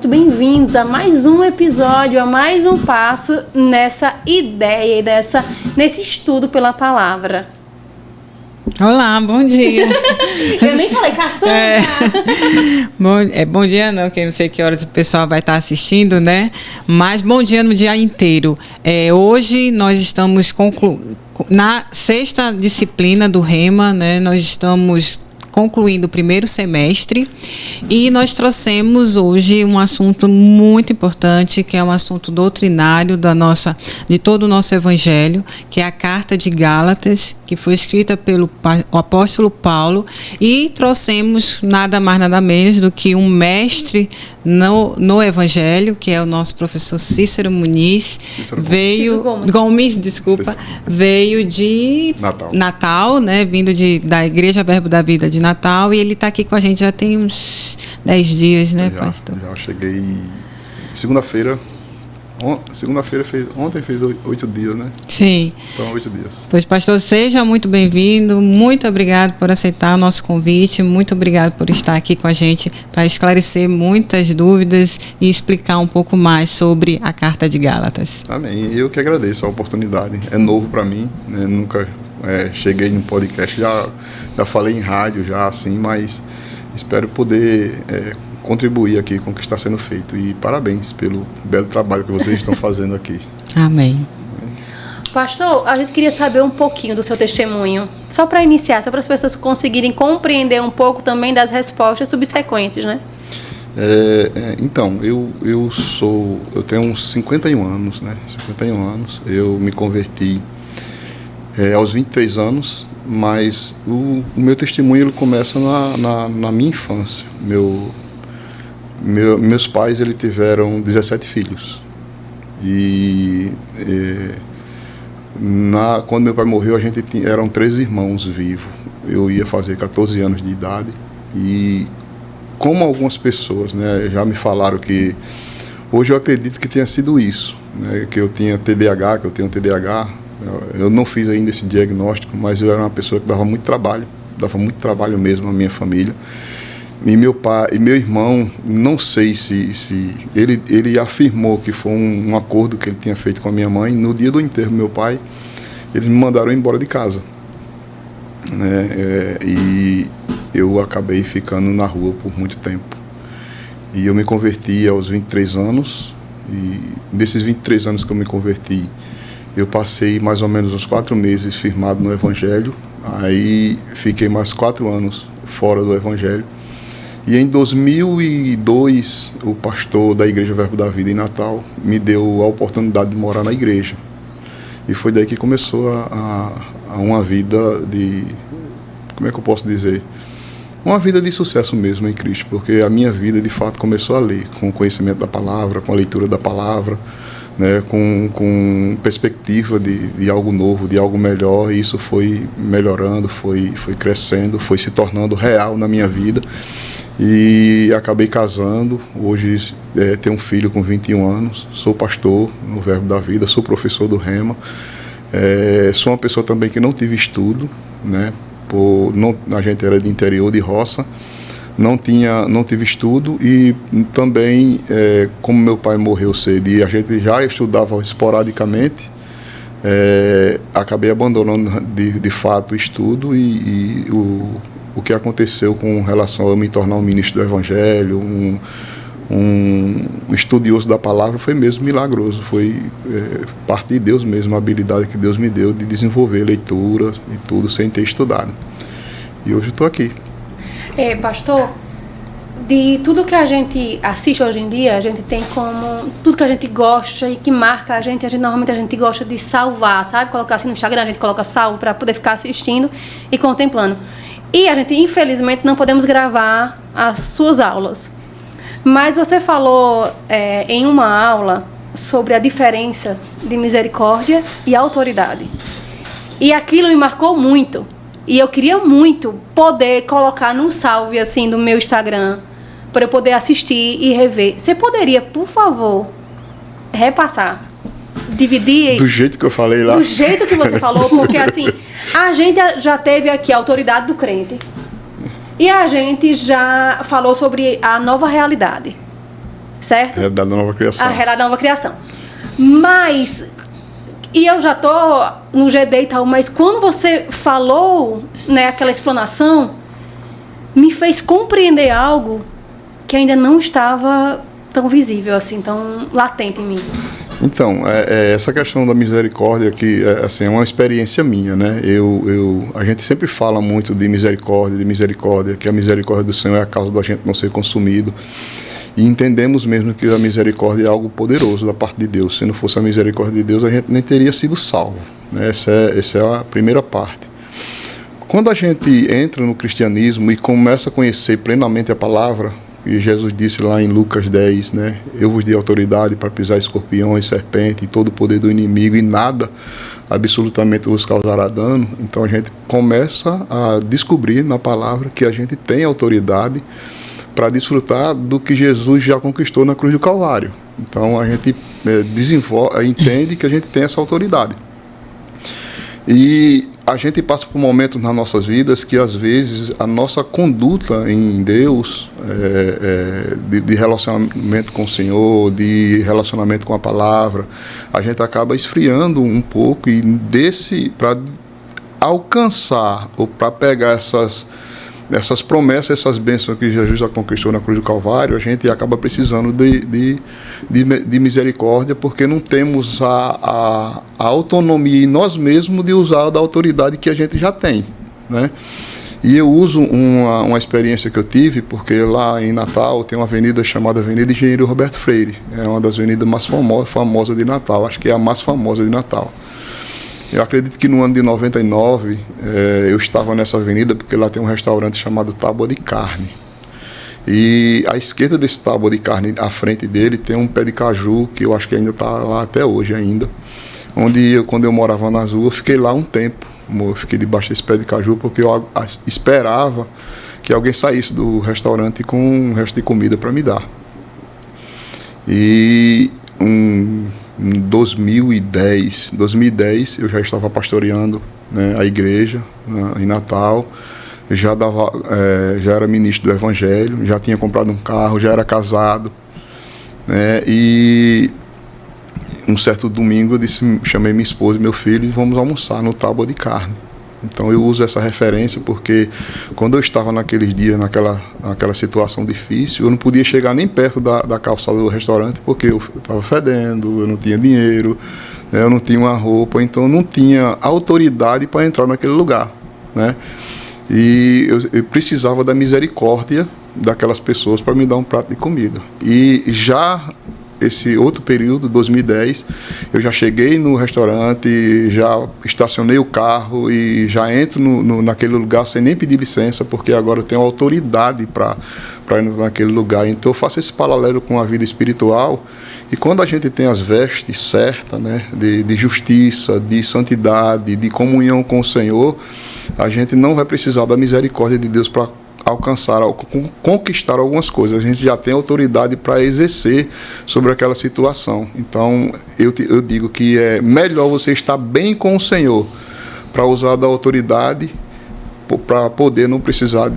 muito bem-vindos a mais um episódio, a mais um passo nessa ideia, nesse estudo pela palavra. Olá, bom dia. Eu nem falei, Cassandra. Bom dia não, que eu não sei que horas o pessoal vai estar assistindo, né? Mas bom dia no dia inteiro. Hoje nós estamos na sexta disciplina do Rema, né? Nós estamos concluindo o primeiro semestre e nós trouxemos hoje um assunto muito importante, que é um assunto doutrinário de todo o nosso evangelho, que é a Carta de Gálatas, que foi escrita pelo apóstolo Paulo, e trouxemos nada mais nada menos do que um mestre no evangelho, que é o nosso professor Cícero Muniz. Veio de Natal, né, vindo da Igreja Verbo da Vida de Natal, e ele está aqui com a gente já tem uns 10 dias, né, pastor? Já cheguei segunda-feira. Ontem fez 8 dias, né? Sim. Então, 8 dias. Pois, pastor, seja muito bem-vindo. Muito obrigado por aceitar o nosso convite. Muito obrigado por estar aqui com a gente para esclarecer muitas dúvidas e explicar um pouco mais sobre a Carta de Gálatas. Amém. Eu que agradeço a oportunidade. É novo para mim, né? Nunca cheguei no podcast. Já falei em rádio, assim, mas espero poder contribuir aqui com o que está sendo feito. E parabéns pelo belo trabalho que vocês estão fazendo aqui. Amém. Pastor, a gente queria saber um pouquinho do seu testemunho, só para iniciar, só para as pessoas conseguirem compreender um pouco também das respostas subsequentes, né? Então, eu tenho uns 51 anos, né? 51 anos. Eu me converti aos 23 anos, mas o meu testemunho ele começa na minha infância. Meus pais tiveram 17 filhos. E quando meu pai morreu, eram 3 irmãos vivos. Eu ia fazer 14 anos de idade. E como algumas pessoas, né, já me falaram que hoje eu acredito que tenha sido isso, né, que eu tenho TDAH. Eu não fiz ainda esse diagnóstico, mas eu era uma pessoa que dava muito trabalho mesmo à minha família. E meu pai e meu irmão, não sei se ele afirmou que foi um acordo que ele tinha feito com a minha mãe. No dia do enterro do meu pai, eles me mandaram embora de casa, né? E eu acabei ficando na rua por muito tempo. E eu me converti aos 23 anos, e desses 23 anos que eu me converti, eu passei mais ou menos uns 4 meses firmado no Evangelho. Aí fiquei mais 4 anos fora do Evangelho. E em 2002, o pastor da Igreja Verbo da Vida em Natal me deu a oportunidade de morar na igreja. E foi daí que começou uma vida de... Como é que eu posso dizer? Uma vida de sucesso mesmo em Cristo, porque a minha vida, de fato, começou a ler, com o conhecimento da palavra, com a leitura da palavra, né, com perspectiva de algo novo, de algo melhor. E isso foi melhorando, foi crescendo, foi se tornando real na minha vida. E acabei casando. Hoje tenho um filho com 21 anos, sou pastor no Verbo da Vida, sou professor do Rema. Sou uma pessoa também que não tive estudo, né? A gente era de interior, de roça, não tive estudo. E também, como meu pai morreu cedo e a gente já estudava esporadicamente, acabei abandonando de fato o estudo. E o que aconteceu com relação a eu me tornar um ministro do Evangelho, um estudioso da palavra, foi mesmo milagroso. Foi parte de Deus mesmo, a habilidade que Deus me deu de desenvolver leitura e tudo sem ter estudado. E hoje estou aqui. Pastor, de tudo que a gente assiste hoje em dia, a gente tem como tudo que a gente gosta e que marca a gente normalmente a gente gosta de salvar, sabe? Colocar assim no Instagram, a gente coloca salvo para poder ficar assistindo e contemplando. E a gente, infelizmente, não podemos gravar as suas aulas. Mas você falou em uma aula sobre a diferença de misericórdia e autoridade. E aquilo me marcou muito. E eu queria muito poder colocar num salve assim do meu Instagram, para eu poder assistir e rever. Você poderia, por favor, repassar, dividir... Do jeito que eu falei lá. Do jeito que você falou, porque assim... A gente já teve aqui a autoridade do crente e a gente já falou sobre a nova realidade. certo? Realidade da nova criação. A realidade da nova criação. Mas, e eu já tô no GD e tal, mas quando você falou, né, aquela explanação, me fez compreender algo que ainda não estava tão visível, assim, tão latente em mim. Então, essa questão da misericórdia que assim, é uma experiência minha, né? A gente sempre fala muito de misericórdia, que a misericórdia do Senhor é a causa da gente não ser consumido. E entendemos mesmo que a misericórdia é algo poderoso da parte de Deus. Se não fosse a misericórdia de Deus, a gente nem teria sido salvo, né? Essa é a primeira parte. Quando a gente entra no cristianismo e começa a conhecer plenamente a palavra, e Jesus disse lá em Lucas 10, né? Eu vos dei autoridade para pisar escorpiões, serpente e todo o poder do inimigo e nada absolutamente vos causará dano. Então a gente começa a descobrir na palavra que a gente tem autoridade para desfrutar do que Jesus já conquistou na cruz do Calvário. Então a gente entende que a gente tem essa autoridade. E a gente passa por momentos nas nossas vidas que às vezes a nossa conduta em Deus, de relacionamento com o Senhor, de relacionamento com a palavra, a gente acaba esfriando um pouco e para alcançar ou para pegar essas promessas, essas bênçãos que Jesus já conquistou na cruz do Calvário, a gente acaba precisando de misericórdia, porque não temos a autonomia em nós mesmos de usar da autoridade que a gente já tem, né? E eu uso uma experiência que eu tive, porque lá em Natal tem uma avenida chamada Avenida Engenheiro Roberto Freire, é uma das avenidas mais famosas de Natal, acho que é a mais famosa de Natal. Eu acredito que no ano de 99 eu estava nessa avenida porque lá tem um restaurante chamado Tábua de Carne. E à esquerda desse Tábua de Carne, à frente dele, tem um pé de caju, que eu acho que ainda está lá até hoje ainda. Onde quando eu morava nas ruas, fiquei lá um tempo. Eu fiquei debaixo desse pé de caju porque eu esperava que alguém saísse do restaurante com um resto de comida para me dar. E em 2010 eu já estava pastoreando, né, a igreja, né, em Natal, já era ministro do Evangelho, já tinha comprado um carro, já era casado, né, e um certo domingo eu chamei minha esposa e meu filho e vamos almoçar no Tábua de Carne. Então eu uso essa referência porque quando eu estava naqueles dias, naquela situação difícil, eu não podia chegar nem perto da calçada do restaurante porque eu estava fedendo, eu não tinha dinheiro, né, eu não tinha uma roupa, então eu não tinha autoridade para entrar naquele lugar, né? E eu precisava da misericórdia daquelas pessoas para me dar um prato de comida. E já esse outro período, 2010, eu já cheguei no restaurante, já estacionei o carro e já entro naquele lugar sem nem pedir licença, porque agora eu tenho autoridade para entrar naquele lugar. Então eu faço esse paralelo com a vida espiritual, e quando a gente tem as vestes certas, né, de justiça, de santidade, de comunhão com o Senhor, a gente não vai precisar da misericórdia de Deus para alcançar, conquistar algumas coisas. A gente já tem autoridade para exercer sobre aquela situação. Então, eu digo que é melhor você estar bem com o Senhor para usar da autoridade, para poder não precisar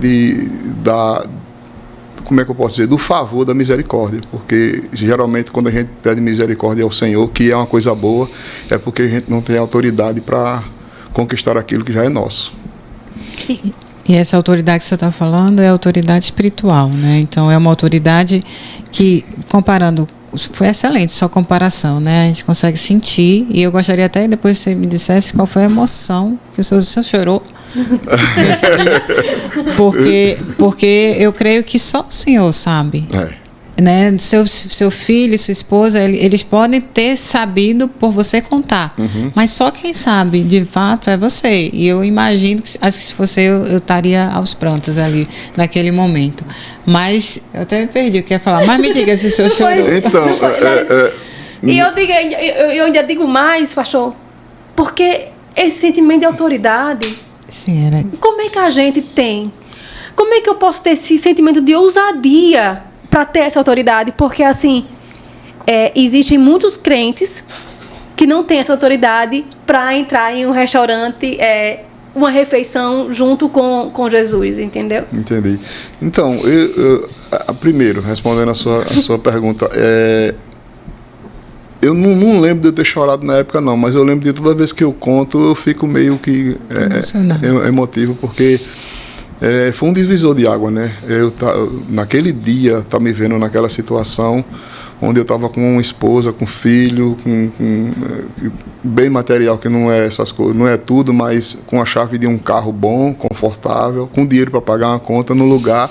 como é que eu posso dizer, do favor da misericórdia, porque geralmente quando a gente pede misericórdia ao Senhor, que é uma coisa boa, é porque a gente não tem autoridade para conquistar aquilo que já é nosso. E essa autoridade que você está falando é autoridade espiritual, né? Então é uma autoridade que, comparando, foi excelente sua comparação, né? A gente consegue sentir, e eu gostaria até depois que você me dissesse qual foi a emoção que o senhor chorou nesse dia. Porque eu creio que só o Senhor sabe. Né? Seu filho, sua esposa, eles podem ter sabido por você contar, mas só quem sabe de fato é você. E eu imagino que, acho que se fosse eu estaria aos prantos ali naquele momento. Mas eu até me perdi o que ia falar. Mas me diga se o senhor chorou. Então, e eu ainda digo mais, pastor, porque esse sentimento de autoridade, sim, né? Como é que a gente tem? Como é que eu posso ter esse sentimento de ousadia para ter essa autoridade? Porque, assim, existem muitos crentes que não têm essa autoridade para entrar em um restaurante uma refeição junto com Jesus, entendeu? Entendi. Então, primeiro, respondendo a sua pergunta, eu não lembro de eu ter chorado na época, não, mas eu lembro de toda vez que eu conto, eu fico meio que emotivo, porque foi um divisor de água, né? Naquele dia, tá me vendo naquela situação onde eu estava com uma esposa, com filho, com bem material, que não é essas coisas, não é tudo, mas com a chave de um carro bom, confortável, com dinheiro para pagar uma conta, no lugar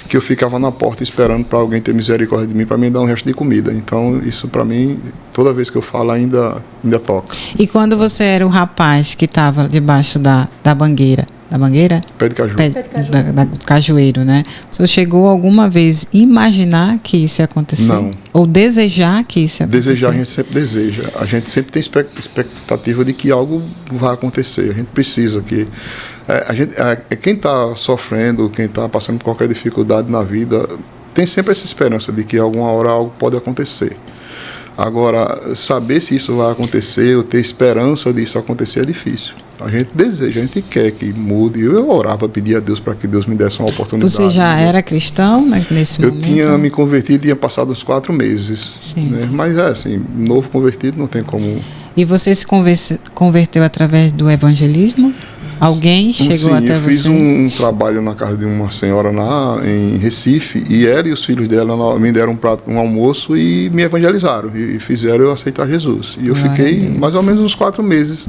que eu ficava na porta esperando para alguém ter misericórdia de mim para me dar um resto de comida. Então, isso para mim, toda vez que eu falo, ainda toca. E quando você era o rapaz que estava debaixo da bangueira? Da mangueira? Pé de caju. Do cajueiro, né? Você chegou alguma vez imaginar que isso ia acontecer? Não. Ou desejar que isso ia acontecer? Desejar, a gente sempre deseja. A gente sempre tem expectativa de que algo vai acontecer. A gente precisa que... quem está sofrendo, quem está passando por qualquer dificuldade na vida, tem sempre essa esperança de que alguma hora algo pode acontecer. Agora, saber se isso vai acontecer ou ter esperança disso acontecer é difícil. A gente deseja, a gente quer que mude. Eu orava, pedia a Deus para que Deus me desse uma oportunidade. Você já era cristão nesse momento? Eu tinha me convertido e tinha passado uns 4 meses. Né? Mas assim, novo convertido não tem como... E você se converteu através do evangelismo? Alguém chegou até você? Eu fiz um trabalho na casa de uma senhora em Recife, e ela e os filhos dela me deram um almoço e me evangelizaram, e fizeram eu aceitar Jesus. E eu fiquei mais ou menos uns 4 meses.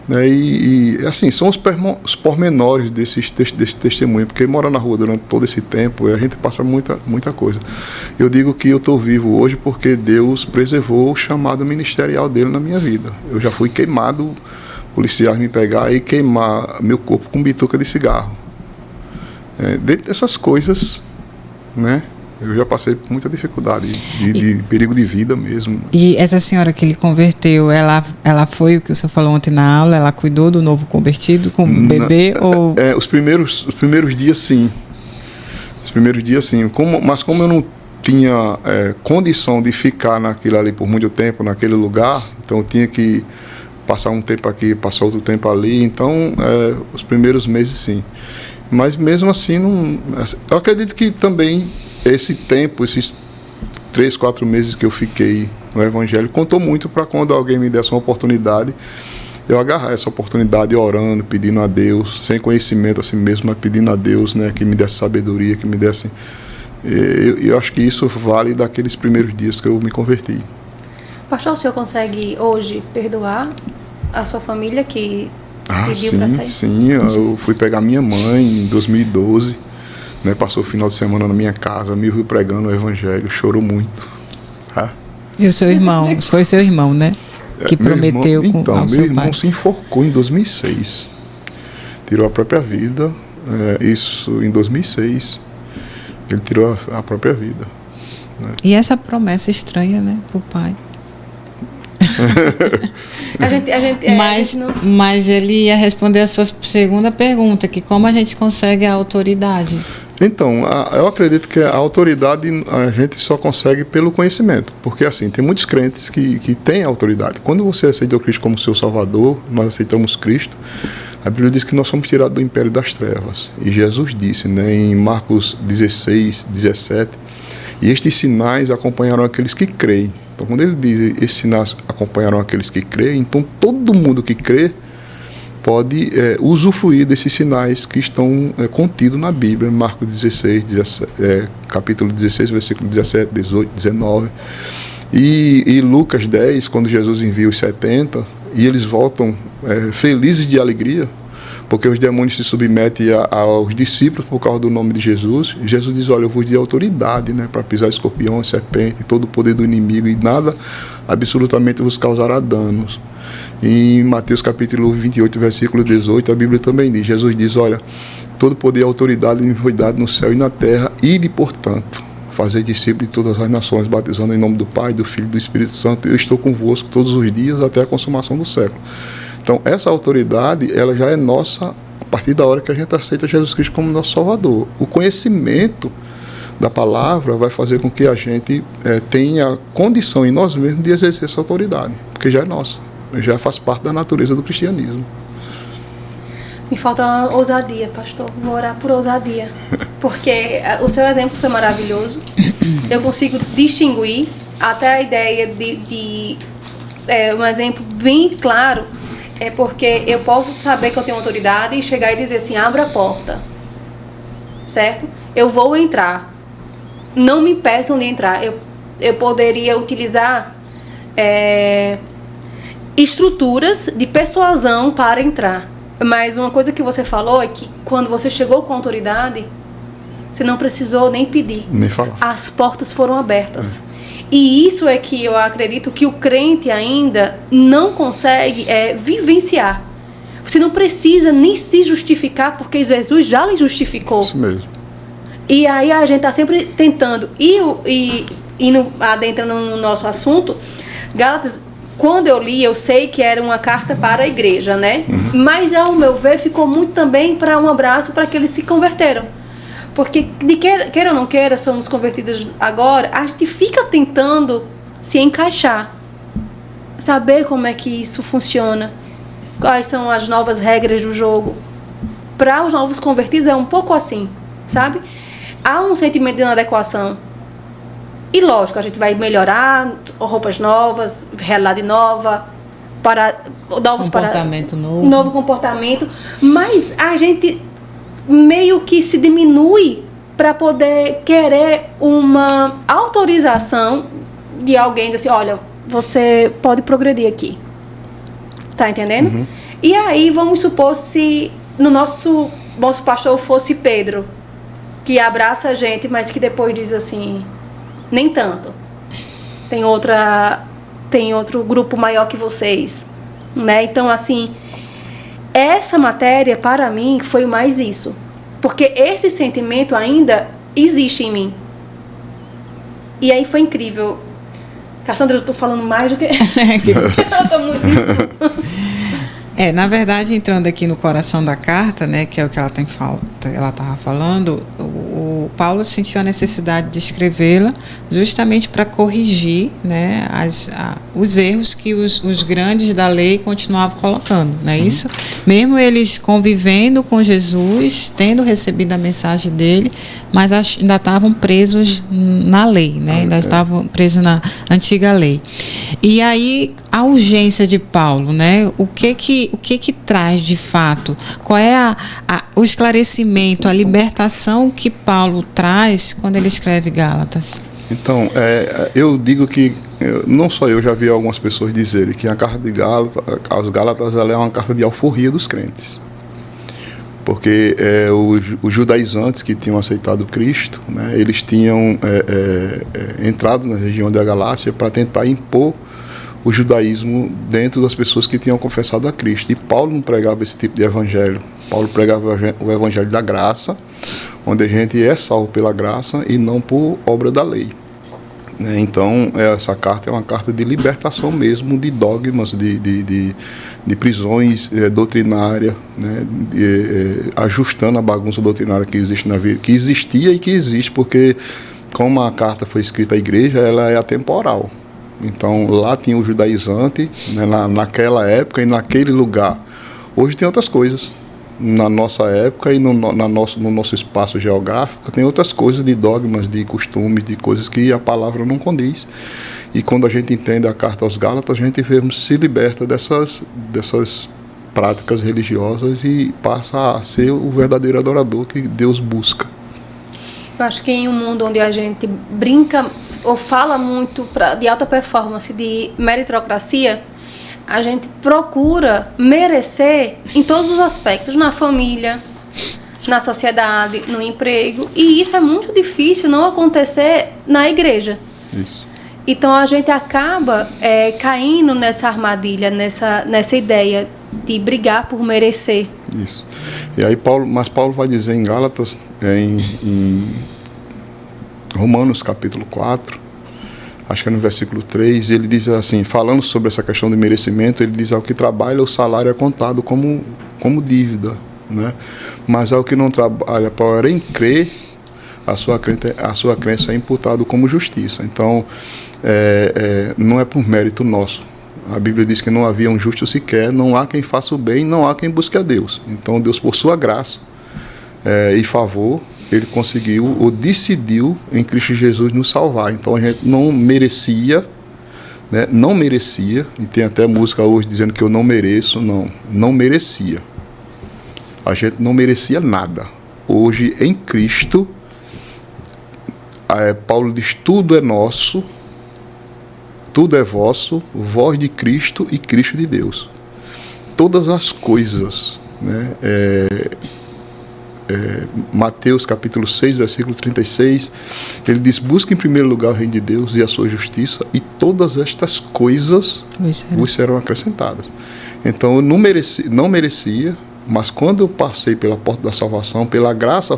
Né? E assim, são os pormenores desse testemunho, porque morar na rua durante todo esse tempo, a gente passa muita coisa. Eu digo que eu estou vivo hoje porque Deus preservou o chamado ministerial dele na minha vida. Eu já fui queimado, policiais me pegar e queimar meu corpo com bituca de cigarro. Dentro dessas coisas, né, eu já passei por muita dificuldade, de perigo de vida mesmo. E essa senhora que lhe converteu, ela foi o que o senhor falou ontem na aula, ela cuidou do novo convertido como bebê? Ou... Os primeiros dias, sim. Os primeiros dias, sim. Mas como eu não tinha condição de ficar naquilo ali por muito tempo, naquele lugar, então eu tinha que passar um tempo aqui, passar outro tempo ali, então os primeiros meses sim. Mas mesmo assim, eu acredito que também esse tempo, esses 3, 4 meses que eu fiquei no Evangelho, contou muito para quando alguém me desse uma oportunidade, eu agarrar essa oportunidade orando, pedindo a Deus, sem conhecimento assim mesmo, mas pedindo a Deus, né, que me desse sabedoria, que me desse... Eu acho que isso vale daqueles primeiros dias que eu me converti. Pastor, o senhor consegue hoje perdoar a sua família que pediu para sair? Sim, eu fui pegar minha mãe em 2012, né, passou o final de semana na minha casa, me viu pregando o Evangelho, chorou muito. Tá? E o seu irmão? Foi seu irmão, né? Que prometeu irmão, então, ao seu meu irmão pai. se enforcou em 2006, tirou a própria vida, isso em 2006, ele tirou a própria vida. Né? E essa promessa estranha, né, pro pai. Mas ele ia responder a sua segunda pergunta, que como a gente consegue a autoridade? Então, eu acredito que a autoridade a gente só consegue pelo conhecimento, porque assim, tem muitos crentes que têm autoridade. Quando você aceita o Cristo como seu Salvador, nós aceitamos Cristo, a Bíblia diz que nós somos tirados do império das trevas. E Jesus disse, né, em Marcos 16, 17, e estes sinais acompanharão aqueles que creem. Então, quando ele diz esses sinais acompanharão aqueles que creem, então todo mundo que crê pode usufruir desses sinais que estão contidos na Bíblia, em Marcos 16, capítulo 16, versículo 17, 18, 19. E Lucas 10, quando Jesus envia os 70, e eles voltam felizes de alegria, porque os demônios se submetem aos discípulos por causa do nome de Jesus. E Jesus diz, olha, eu vos dei autoridade, né, para pisar escorpião, serpente, todo o poder do inimigo, e nada absolutamente vos causará danos. E em Mateus capítulo 28, versículo 18, a Bíblia também diz, Jesus diz, olha, todo poder e autoridade me foi dado no céu e na terra, ide, portanto, fazer discípulos de todas as nações, batizando em nome do Pai, do Filho e do Espírito Santo. Eu estou convosco todos os dias até a consumação do século. Então, essa autoridade, ela já é nossa a partir da hora que a gente aceita Jesus Cristo como nosso Salvador. O conhecimento da palavra vai fazer com que a gente tenha condição em nós mesmos de exercer essa autoridade, porque já é nossa, já faz parte da natureza do cristianismo. Me falta uma ousadia, pastor. Vou orar por ousadia. Porque o seu exemplo foi maravilhoso. Eu consigo distinguir até a ideia de um exemplo bem claro. É porque eu posso saber que eu tenho autoridade e chegar e dizer assim, abra a porta. Certo? Eu vou entrar. Não me impeçam de entrar. Eu poderia utilizar estruturas de persuasão para entrar. Mas uma coisa que você falou é que quando você chegou com autoridade, você não precisou nem pedir. Nem falar. As portas foram abertas. E isso é que eu acredito que o crente ainda não consegue vivenciar. Você não precisa nem se justificar, porque Jesus já lhe justificou. Isso mesmo. E aí a gente está sempre tentando. Adentrando no nosso assunto, Gálatas, quando eu li, eu sei que era uma carta para a igreja, né? Uhum. Mas, ao meu ver, ficou muito também para um abraço para que eles se converteram. Porque, queira ou não queira, somos convertidos agora, a gente fica tentando se encaixar. Saber como é que isso funciona. Quais são as novas regras do jogo. Para os novos convertidos é um pouco assim, sabe? Há um sentimento de inadequação. E lógico, a gente vai melhorar, roupas novas, realidade nova, novo comportamento, mas a gente meio que se diminui para poder querer uma autorização de alguém dizer assim, olha, você pode progredir aqui. Tá entendendo? Uhum. E aí, vamos supor se no nosso pastor fosse Pedro, que abraça a gente, mas que depois diz assim, nem tanto. Tem outro grupo maior que vocês, né? Então, assim, essa matéria, para mim, foi mais isso. Porque esse sentimento ainda existe em mim. E aí foi incrível. Cassandra, eu estou falando mais do que... eu tô muito... Na verdade, entrando aqui no coração da carta, né, que é o que ela estava falando, o Paulo sentiu a necessidade de escrevê-la justamente para corrigir, né, os erros que os grandes da lei continuavam colocando, não é isso? Mesmo eles convivendo com Jesus, tendo recebido a mensagem dele, mas ainda estavam presos na lei, né, ainda estavam presos na antiga lei. E aí, a urgência de Paulo, né, o que traz de fato? Qual é o esclarecimento, a libertação que Paulo traz quando ele escreve Gálatas? Então, eu digo que, não só eu, já vi algumas pessoas dizerem que a carta de Gálatas, aos Gálatas, ela é uma carta de alforria dos crentes. Porque os judaizantes que tinham aceitado Cristo, né, eles tinham entrado na região da Galácia para tentar impor o judaísmo dentro das pessoas que tinham confessado a Cristo. E Paulo não pregava esse tipo de evangelho. Paulo pregava o evangelho da graça, onde a gente é salvo pela graça e não por obra da lei. Então, essa carta é uma carta de libertação mesmo, de dogmas, de prisões doutrinárias, né? Ajustando a bagunça doutrinária que existe na vida, que existia e que existe, porque como a carta foi escrita à igreja, ela é atemporal. Então, lá tinha o judaizante, né, naquela época e naquele lugar. Hoje tem outras coisas. Na nossa época e no nosso espaço geográfico, tem outras coisas de dogmas, de costumes, de coisas que a palavra não condiz. E quando a gente entende a carta aos Gálatas, a gente se liberta dessas práticas religiosas e passa a ser o verdadeiro adorador que Deus busca. Eu acho que em um mundo onde a gente brinca ou fala muito de alta performance, de meritocracia, a gente procura merecer em todos os aspectos, na família, na sociedade, no emprego. E isso é muito difícil não acontecer na igreja. Isso. Então a gente acaba caindo nessa armadilha, nessa ideia de brigar por merecer. Isso. E aí Paulo vai dizer em Gálatas, em Romanos capítulo 4, acho que é no versículo 3, ele diz assim, falando sobre essa questão de merecimento, ele diz, ao que trabalha o salário é contado como dívida, né? Mas ao que não trabalha, porém crer, a sua crença é imputado como justiça. Então, não é por mérito nosso A Bíblia diz que não havia um justo sequer, não há quem faça o bem, não há quem busque a Deus. Então Deus, por sua graça e favor, Ele conseguiu ou decidiu em Cristo Jesus nos salvar. Então a gente não merecia, né? Não merecia, e tem até música hoje dizendo que eu não mereço, não merecia. A gente não merecia nada. Hoje, em Cristo, Paulo diz, tudo é nosso, tudo é vosso, vós de Cristo e Cristo de Deus. Todas as coisas, né? Mateus capítulo 6, versículo 36, ele diz, busque em primeiro lugar o reino de Deus e a sua justiça, e todas estas coisas vos serão acrescentadas. Então eu não merecia, mas quando eu passei pela porta da salvação, pela graça,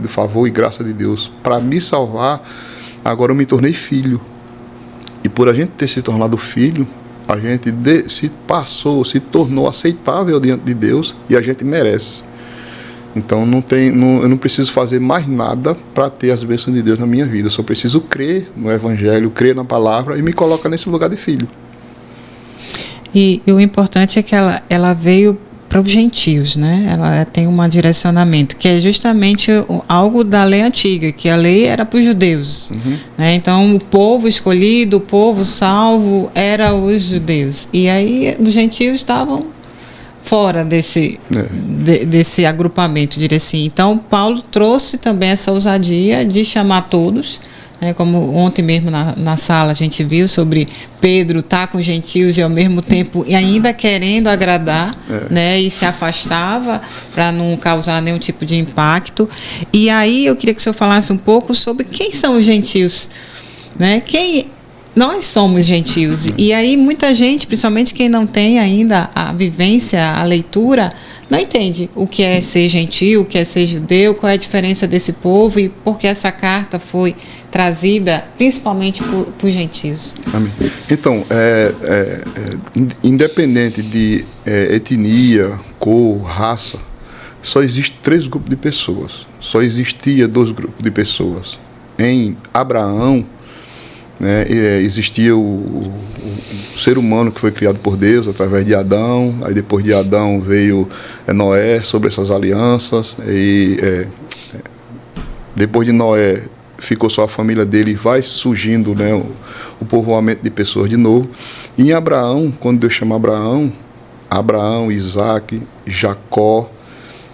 favor e graça de Deus, para me salvar, agora eu me tornei filho. E por a gente ter se tornado filho, a gente se tornou aceitável diante de Deus, e a gente merece. Então eu não preciso fazer mais nada para ter as bênçãos de Deus na minha vida. Eu só preciso crer no Evangelho, crer na palavra, e me coloca nesse lugar de filho. E o importante é que ela veio para os gentios, né? Ela tem um direcionamento, que é justamente algo da lei antiga, que a lei era para os judeus. Né? Então, o povo escolhido, o povo salvo, era os judeus. E aí, os gentios estavam fora desse agrupamento, diria assim. Então, Paulo trouxe também essa ousadia de chamar todos, né, como ontem mesmo na sala a gente viu sobre Pedro estar com os gentios e ao mesmo tempo e ainda querendo agradar, né, e se afastava para não causar nenhum tipo de impacto. E aí eu queria que o senhor falasse um pouco sobre quem são os gentios, né? Nós somos gentios, e aí muita gente, principalmente quem não tem ainda a vivência, a leitura, não entende o que é ser gentio, o que é ser judeu, qual é a diferença desse povo e por que essa carta foi trazida principalmente por gentios. Amém. Então, independente de etnia, cor, raça, só existe 3 grupos de pessoas, só existia 2 grupos de pessoas. Em Abraão, né, existia o ser humano que foi criado por Deus através de Adão, aí depois de Adão veio Noé sobre essas alianças, e depois de Noé ficou só a família dele e vai surgindo, né, o povoamento de pessoas de novo. E em Abraão, quando Deus chama Abraão, Isaac, Jacó,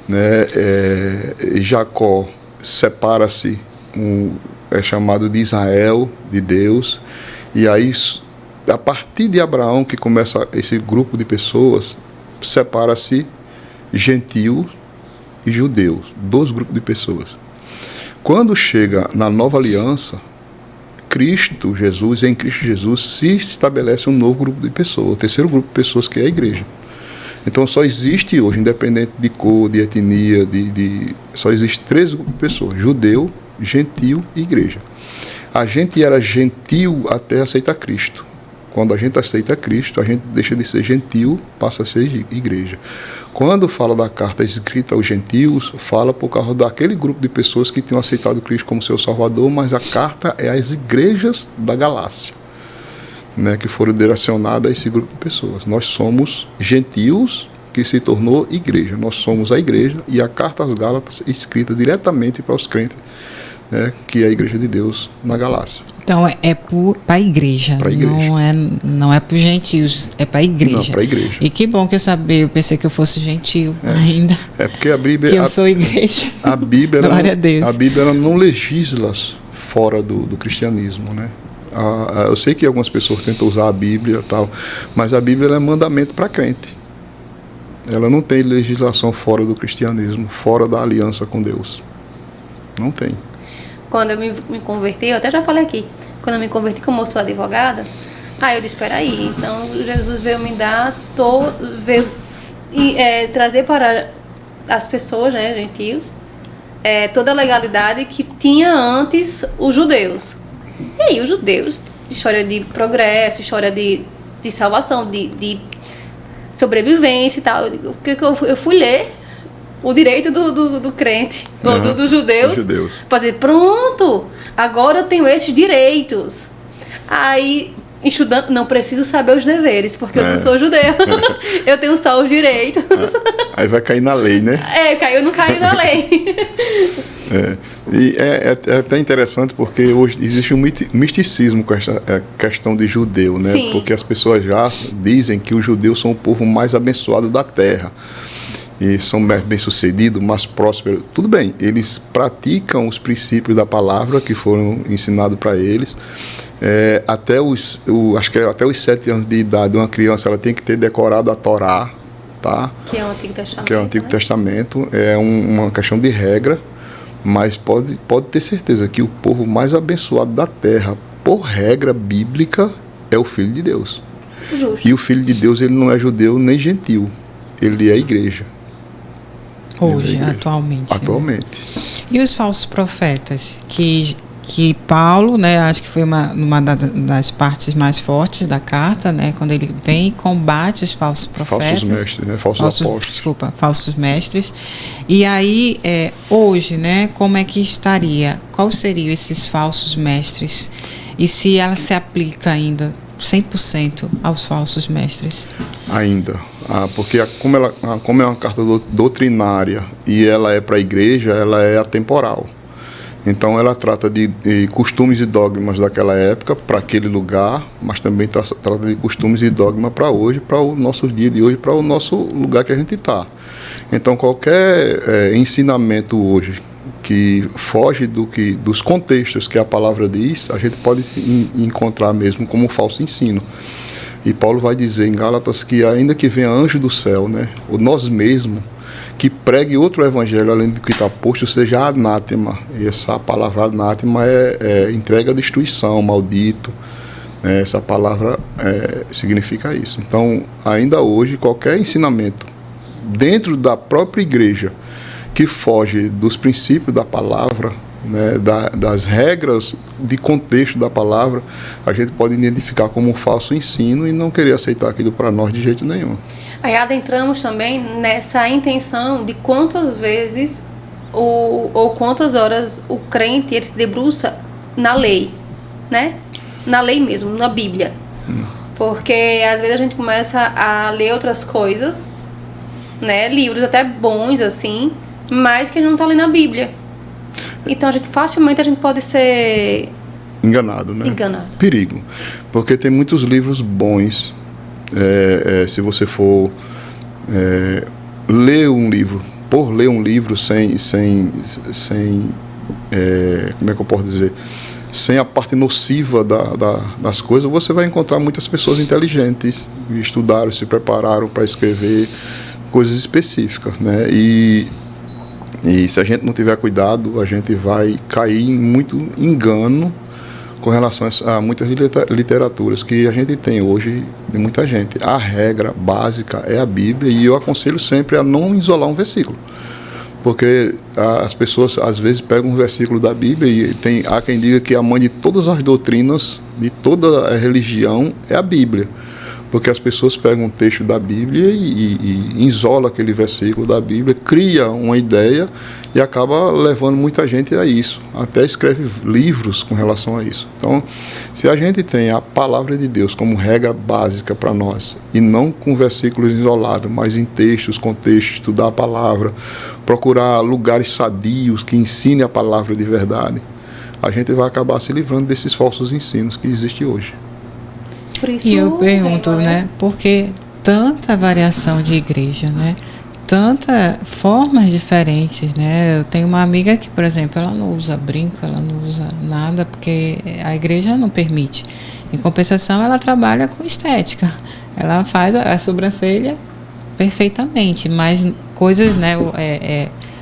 né, Jacó separa-se, é chamado de Israel, de Deus, e aí a partir de Abraão que começa esse grupo de pessoas, separa-se gentios e judeus, 2 grupos de pessoas. Quando chega na nova aliança, Cristo Jesus, em Cristo Jesus se estabelece um novo grupo de pessoas, o terceiro grupo de pessoas, que é a igreja. Então só existe hoje, independente de cor, de etnia, só existe 3 grupos de pessoas: judeu, gentio e igreja. A gente era gentio até aceitar Cristo. Quando a gente aceita Cristo, a gente deixa de ser gentio, passa a ser igreja. Quando fala da carta escrita aos gentios, fala por causa daquele grupo de pessoas que tinham aceitado Cristo como seu Salvador, mas a carta é às igrejas da Galácia, né, que foram direcionadas a esse grupo de pessoas. Nós somos gentios que se tornou igreja. Nós somos a igreja, e a carta aos Gálatas é escrita diretamente para os crentes, né, que é a igreja de Deus na Galácia. Então é para a igreja, não é para os gentios, é para a igreja. Não, para a igreja. E que bom que eu pensei que eu fosse gentio ainda. É porque a Bíblia, que eu sou igreja. A Bíblia, glória a Deus. A Bíblia ela não legisla fora do cristianismo, né? Eu sei que algumas pessoas tentam usar a Bíblia e tal, mas a Bíblia é mandamento para crente. Ela não tem legislação fora do cristianismo, fora da aliança com Deus. Não tem. Quando eu me converti, eu até já falei aqui, quando eu me converti, como eu sou advogada, eu disse, espera aí, então Jesus veio me dar, veio trazer para as pessoas, né, gentios, toda a legalidade que tinha antes os judeus. E aí, os judeus, história de progresso, história de salvação, de sobrevivência e tal. Eu fui ler o direito do crente, dos judeus, para dizer, pronto, agora eu tenho esses direitos. Aí estudando, não preciso saber os deveres, porque eu não sou judeu. Eu tenho só os direitos. Aí vai cair na lei, né? Eu não caio na lei. E é até interessante porque hoje existe um misticismo com essa questão de judeu, né? Sim. Porque as pessoas já dizem que os judeus são o povo mais abençoado da terra. E são bem-sucedidos, mais prósperos. Tudo bem, eles praticam os princípios da palavra que foram ensinados para eles. Acho que até os 7 anos de idade, uma criança ela tem que ter decorado a Torá, tá? Que é o Antigo Testamento. Que é o Antigo Testamento. É uma questão de regra, mas pode ter certeza que o povo mais abençoado da terra, por regra bíblica, é o Filho de Deus. Justo. E o Filho de Deus, ele não é judeu nem gentil. Ele é a igreja. Hoje, atualmente. Atualmente. Né? E os falsos profetas, que Paulo, né, acho que foi uma das partes mais fortes da carta, né, quando ele vem e combate os falsos profetas. Falsos mestres, né, falsos apóstolos. Desculpa, falsos mestres. E aí, hoje, né, como é que estaria? Quais seriam esses falsos mestres? E se ela se aplica ainda 100% aos falsos mestres? Ainda. Porque como é uma carta doutrinária e ela é para a igreja, ela é atemporal. Então ela trata de costumes e dogmas daquela época para aquele lugar, mas também trata de costumes e dogmas para hoje, para o nosso dia de hoje, para o nosso lugar que a gente está. Então qualquer ensinamento hoje que foge dos contextos que a palavra diz, a gente pode encontrar mesmo como um falso ensino. E Paulo vai dizer em Gálatas que ainda que venha anjo do céu, né, ou nós mesmos, que pregue outro evangelho além do que está posto, seja anátema. E essa palavra anátema é entrega à destruição, maldito. Né, essa palavra significa isso. Então, ainda hoje, qualquer ensinamento dentro da própria igreja que foge dos princípios da palavra, né, das regras de contexto da palavra, a gente pode identificar como um falso ensino e não querer aceitar aquilo para nós de jeito nenhum. Aí adentramos também nessa intenção de quantas vezes ou quantas horas o crente ele se debruça na lei, né? Na lei mesmo, na Bíblia. Porque às vezes a gente começa a ler outras coisas, né? Livros até bons assim, mas que a gente não está lendo a Bíblia. Então facilmente a gente pode ser enganado, né? Enganado. Perigo. Porque tem muitos livros bons. Se você for ler um livro, por ler um livro sem como é que eu posso dizer? Sem a parte nociva das coisas, você vai encontrar muitas pessoas inteligentes, estudaram, se prepararam para escrever coisas específicas, né? E se a gente não tiver cuidado, a gente vai cair em muito engano com relação a muitas literaturas que a gente tem hoje de muita gente. A regra básica é a Bíblia e eu aconselho sempre a não isolar um versículo. Porque as pessoas às vezes pegam um versículo da Bíblia e há quem diga que a mãe de todas as doutrinas, de toda a religião, é a Bíblia. Porque as pessoas pegam um texto da Bíblia e isolam aquele versículo da Bíblia, cria uma ideia e acaba levando muita gente a isso. Até escreve livros com relação a isso. Então, se a gente tem a palavra de Deus como regra básica para nós, e não com versículos isolados, mas em textos, contextos, estudar a palavra, procurar lugares sadios que ensinem a palavra de verdade, a gente vai acabar se livrando desses falsos ensinos que existem hoje. E eu pergunto, né, por que tanta variação de igreja, né? Tantas formas diferentes, né? Eu tenho uma amiga que, por exemplo, ela não usa brinco, ela não usa nada, porque a igreja não permite. Em compensação, ela trabalha com estética. Ela faz a sobrancelha perfeitamente, mas coisas, né,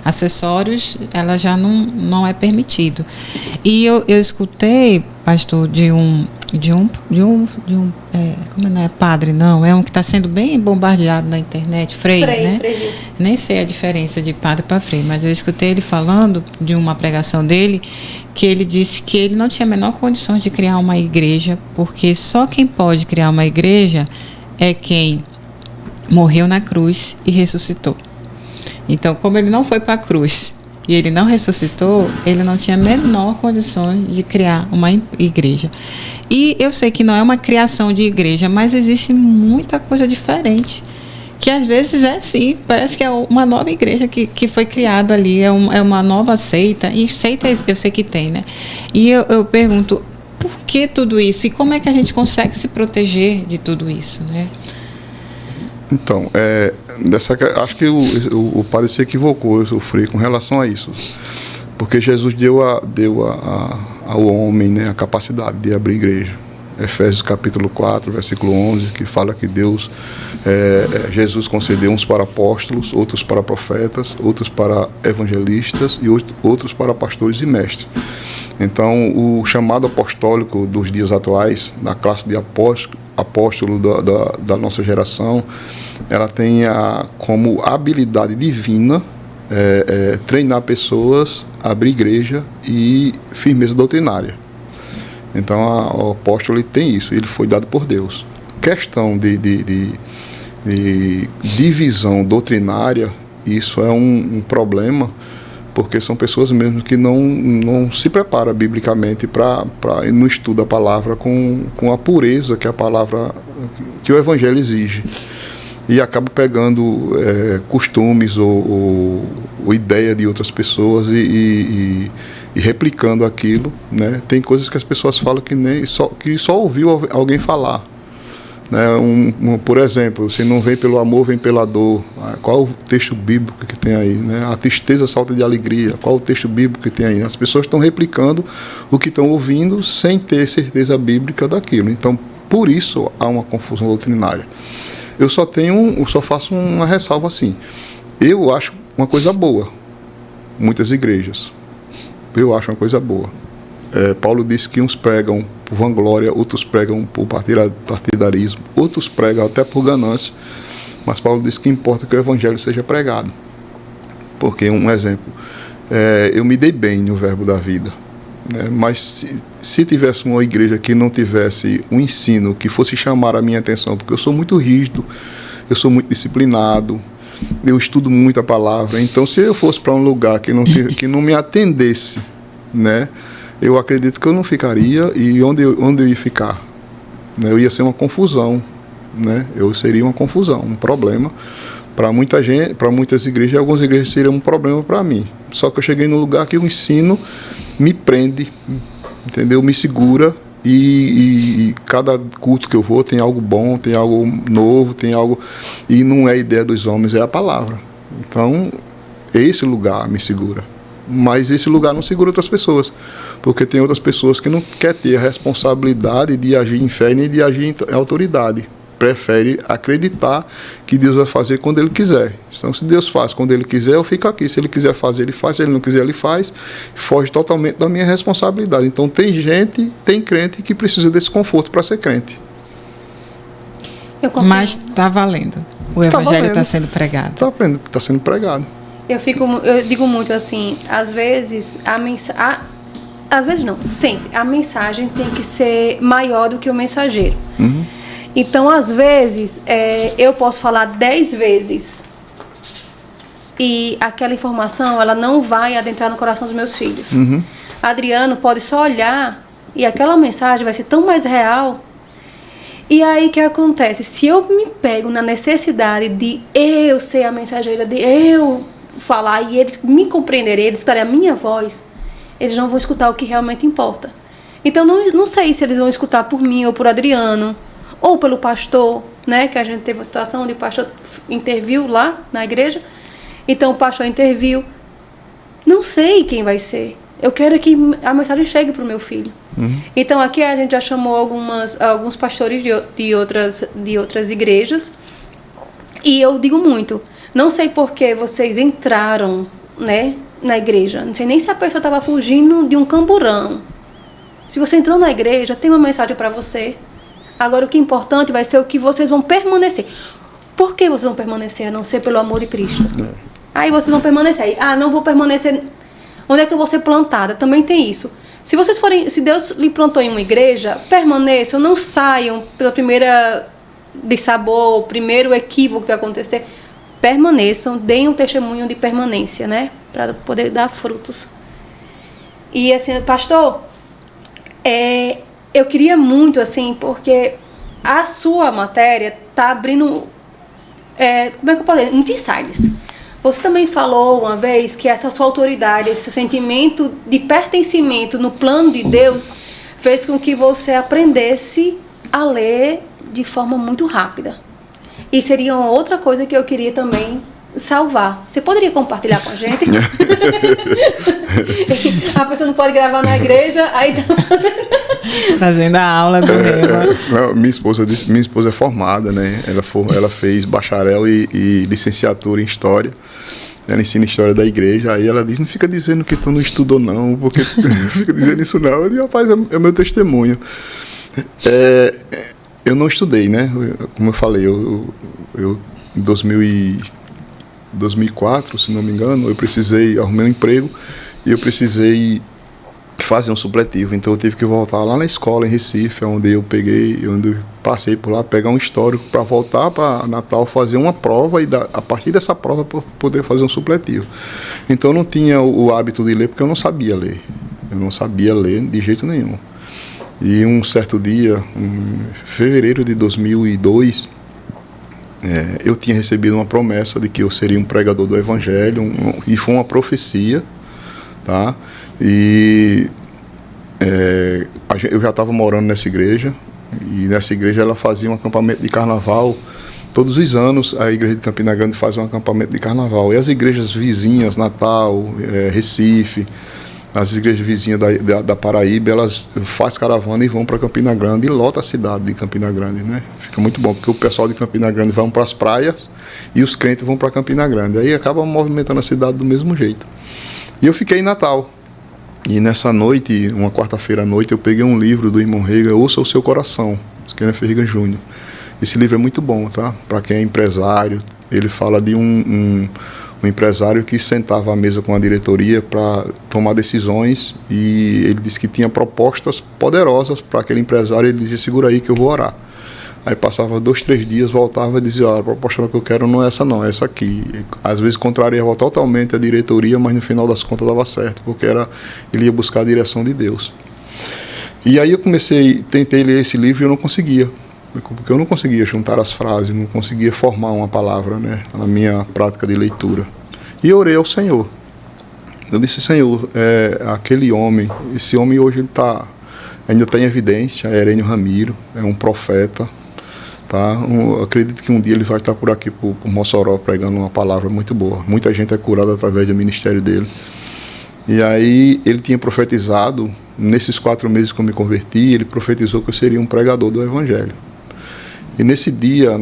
acessórios, ela já não é permitido. E eu escutei, pastor, de um como não é padre, não, é um que está sendo bem bombardeado na internet, Frei, né? Frei. Nem sei a diferença de padre para Frei, mas eu escutei ele falando de uma pregação dele, que ele disse que ele não tinha a menor condição de criar uma igreja, porque só quem pode criar uma igreja é quem morreu na cruz e ressuscitou. Então, como ele não foi para a cruz e ele não ressuscitou, ele não tinha a menor condições de criar uma igreja. E eu sei que não é uma criação de igreja, mas existe muita coisa diferente. Que às vezes é sim, parece que é uma nova igreja que foi criada ali, é uma nova seita, e seita eu sei que tem, né? E eu pergunto, por que tudo isso? E como é que a gente consegue se proteger de tudo isso, né? Então, acho que o padre se equivocou, o Frei, com relação a isso. Porque Jesus deu ao homem, né, a capacidade de abrir igreja. Efésios capítulo 4, versículo 11, que fala que Jesus concedeu uns para apóstolos, outros para profetas, outros para evangelistas e outros para pastores e mestres. Então, o chamado apostólico dos dias atuais, da classe de apóstolo da nossa geração, ela tem como habilidade divina treinar pessoas, abrir igreja e firmeza doutrinária. Então, o apóstolo ele tem isso, ele foi dado por Deus. Questão de divisão doutrinária, isso é um problema, porque são pessoas mesmo que não se preparam biblicamente para no estudo da palavra com a pureza que a palavra, que o evangelho exige. E acaba pegando costumes ou ideia de outras pessoas e replicando aquilo, né? Tem coisas que as pessoas falam que só ouviu alguém falar, né? Por exemplo, se não vem pelo amor, vem pela dor. Qual o texto bíblico que tem aí, né? A tristeza salta de alegria. Qual o texto bíblico que tem aí? As pessoas estão replicando o que estão ouvindo sem ter certeza bíblica daquilo. Então, por isso há uma confusão doutrinária. Eu só faço uma ressalva assim. Eu acho uma coisa boa muitas igrejas. Eu acho uma coisa boa. Paulo disse que uns pregam por vanglória, outros pregam por partidarismo, outros pregam até por ganância, mas Paulo disse que importa que o evangelho seja pregado. Porque, um exemplo, eu me dei bem no Verbo da Vida, né? Mas se tivesse uma igreja que não tivesse um ensino que fosse chamar a minha atenção, porque eu sou muito rígido, eu sou muito disciplinado, eu estudo muito a palavra, então se eu fosse para um lugar que não me atendesse, né, eu acredito que eu não ficaria, e onde eu ia ficar, né, eu ia ser uma confusão, né, eu seria uma confusão, um problema para muita gente, para muitas igrejas, e algumas igrejas seriam um problema para mim. Só que eu cheguei num lugar que o ensino me prende, entendeu, me segura. E cada culto que eu vou tem algo bom, tem algo novo, tem algo... E não é a ideia dos homens, é a palavra. Então, esse lugar me segura. Mas esse lugar não segura outras pessoas. Porque tem outras pessoas que não querem ter a responsabilidade de agir em fé nem de agir em autoridade. Prefere acreditar que Deus vai fazer quando Ele quiser. Então, se Deus faz quando Ele quiser, eu fico aqui. Se Ele quiser fazer, Ele faz. Se Ele não quiser, Ele faz. Foge totalmente da minha responsabilidade. Então, tem crente que precisa desse conforto para ser crente. Mas está valendo. O evangelho está sendo pregado. Está sendo pregado. Eu digo muito assim, às vezes, às vezes não, sempre, a mensagem tem que ser maior do que o mensageiro. Uhum. Então, às vezes, eu posso falar 10 vezes e aquela informação ela não vai adentrar no coração dos meus filhos. Uhum. Adriano pode só olhar e aquela mensagem vai ser tão mais real. E aí o que acontece? Se eu me pego na necessidade de eu ser a mensageira, de eu falar e eles me compreenderem, eles escutarem a minha voz, eles não vão escutar o que realmente importa. Então, não sei se eles vão escutar por mim ou por Adriano, ou pelo pastor, né, que a gente teve uma situação onde o pastor interviu lá na igreja, então o pastor interviu, não sei quem vai ser, eu quero que a mensagem chegue para o meu filho. Uhum. Então aqui a gente já chamou alguns pastores de outras igrejas, e eu digo muito, não sei por que vocês entraram, né, na igreja, não sei nem se a pessoa estava fugindo de um camburão. Se você entrou na igreja, tem uma mensagem para você. Agora, o que é importante vai ser o que vocês vão permanecer. Por que vocês vão permanecer, a não ser pelo amor de Cristo? Aí vocês vão permanecer. Não vou permanecer. Onde é que eu vou ser plantada? Também tem isso. Se Deus lhe plantou em uma igreja, permaneçam, não saiam pela primeira dissabor, primeiro equívoco que acontecer. Permaneçam, deem um testemunho de permanência, né? para poder dar frutos. E assim, pastor, eu queria muito, assim, porque a sua matéria está abrindo, como é que eu posso dizer? Muitos insights. Você também falou uma vez que essa sua autoridade, esse seu sentimento de pertencimento no plano de Deus fez com que você aprendesse a ler de forma muito rápida. E seria uma outra coisa que eu queria também salvar. Você poderia compartilhar com a gente? A pessoa não pode gravar na igreja, aí tá fazendo a aula do Rema. Minha esposa é formada, né? Ela fez bacharel e licenciatura em História. Ela ensina História da igreja. Aí ela diz, não fica dizendo que tu não estudou não, porque não fica dizendo isso não. Eu digo, rapaz, é o meu testemunho. Eu não estudei, né? Como eu falei, eu em 2004, se não me engano, eu arrumei um emprego e eu precisei fazer um supletivo. Então eu tive que voltar lá na escola em Recife, onde eu passei por lá, pegar um histórico para voltar para Natal, fazer uma prova e a partir dessa prova poder fazer um supletivo. Então eu não tinha o hábito de ler porque eu não sabia ler. Eu não sabia ler de jeito nenhum. E um certo dia, em fevereiro de 2002, eu tinha recebido uma promessa de que eu seria um pregador do Evangelho, e foi uma profecia, tá? E eu já estava morando nessa igreja, e nessa igreja ela fazia um acampamento de carnaval. Todos os anos a igreja de Campina Grande faz um acampamento de carnaval. E as igrejas vizinhas, Natal, Recife, as igrejas vizinhas da Paraíba, elas fazem caravana e vão para Campina Grande e lota a cidade de Campina Grande, né? Fica muito bom, porque o pessoal de Campina Grande vai para as praias e os crentes vão para Campina Grande. Aí acaba movimentando a cidade do mesmo jeito. E eu fiquei em Natal. E nessa noite, uma quarta-feira à noite, eu peguei um livro do irmão Rega, Ouça o Seu Coração, Kenneth Reagan Jr. Esse livro é muito bom, tá? Para quem é empresário. Ele fala de um empresário que sentava à mesa com a diretoria para tomar decisões, e ele disse que tinha propostas poderosas para aquele empresário. Ele dizia, segura aí que eu vou orar. Aí passava 2, 3 dias, voltava e dizia, a proposta que eu quero não é essa não, é essa aqui. Às vezes contrariava totalmente a diretoria, mas no final das contas dava certo, porque ele ia buscar a direção de Deus. E aí eu tentei ler esse livro e eu não conseguia, porque eu não conseguia juntar as frases, não conseguia formar uma palavra, né, na minha prática de leitura. E eu orei ao Senhor. Eu disse, Senhor, aquele homem, esse homem hoje ele ainda está em evidência, é Herênio Ramiro, é um profeta, tá? Eu acredito que um dia ele vai estar por aqui, por Mossoró, pregando uma palavra muito boa. Muita gente é curada através do ministério dele. E aí ele tinha profetizado, nesses 4 meses que eu me converti, ele profetizou que eu seria um pregador do Evangelho. E nesse dia,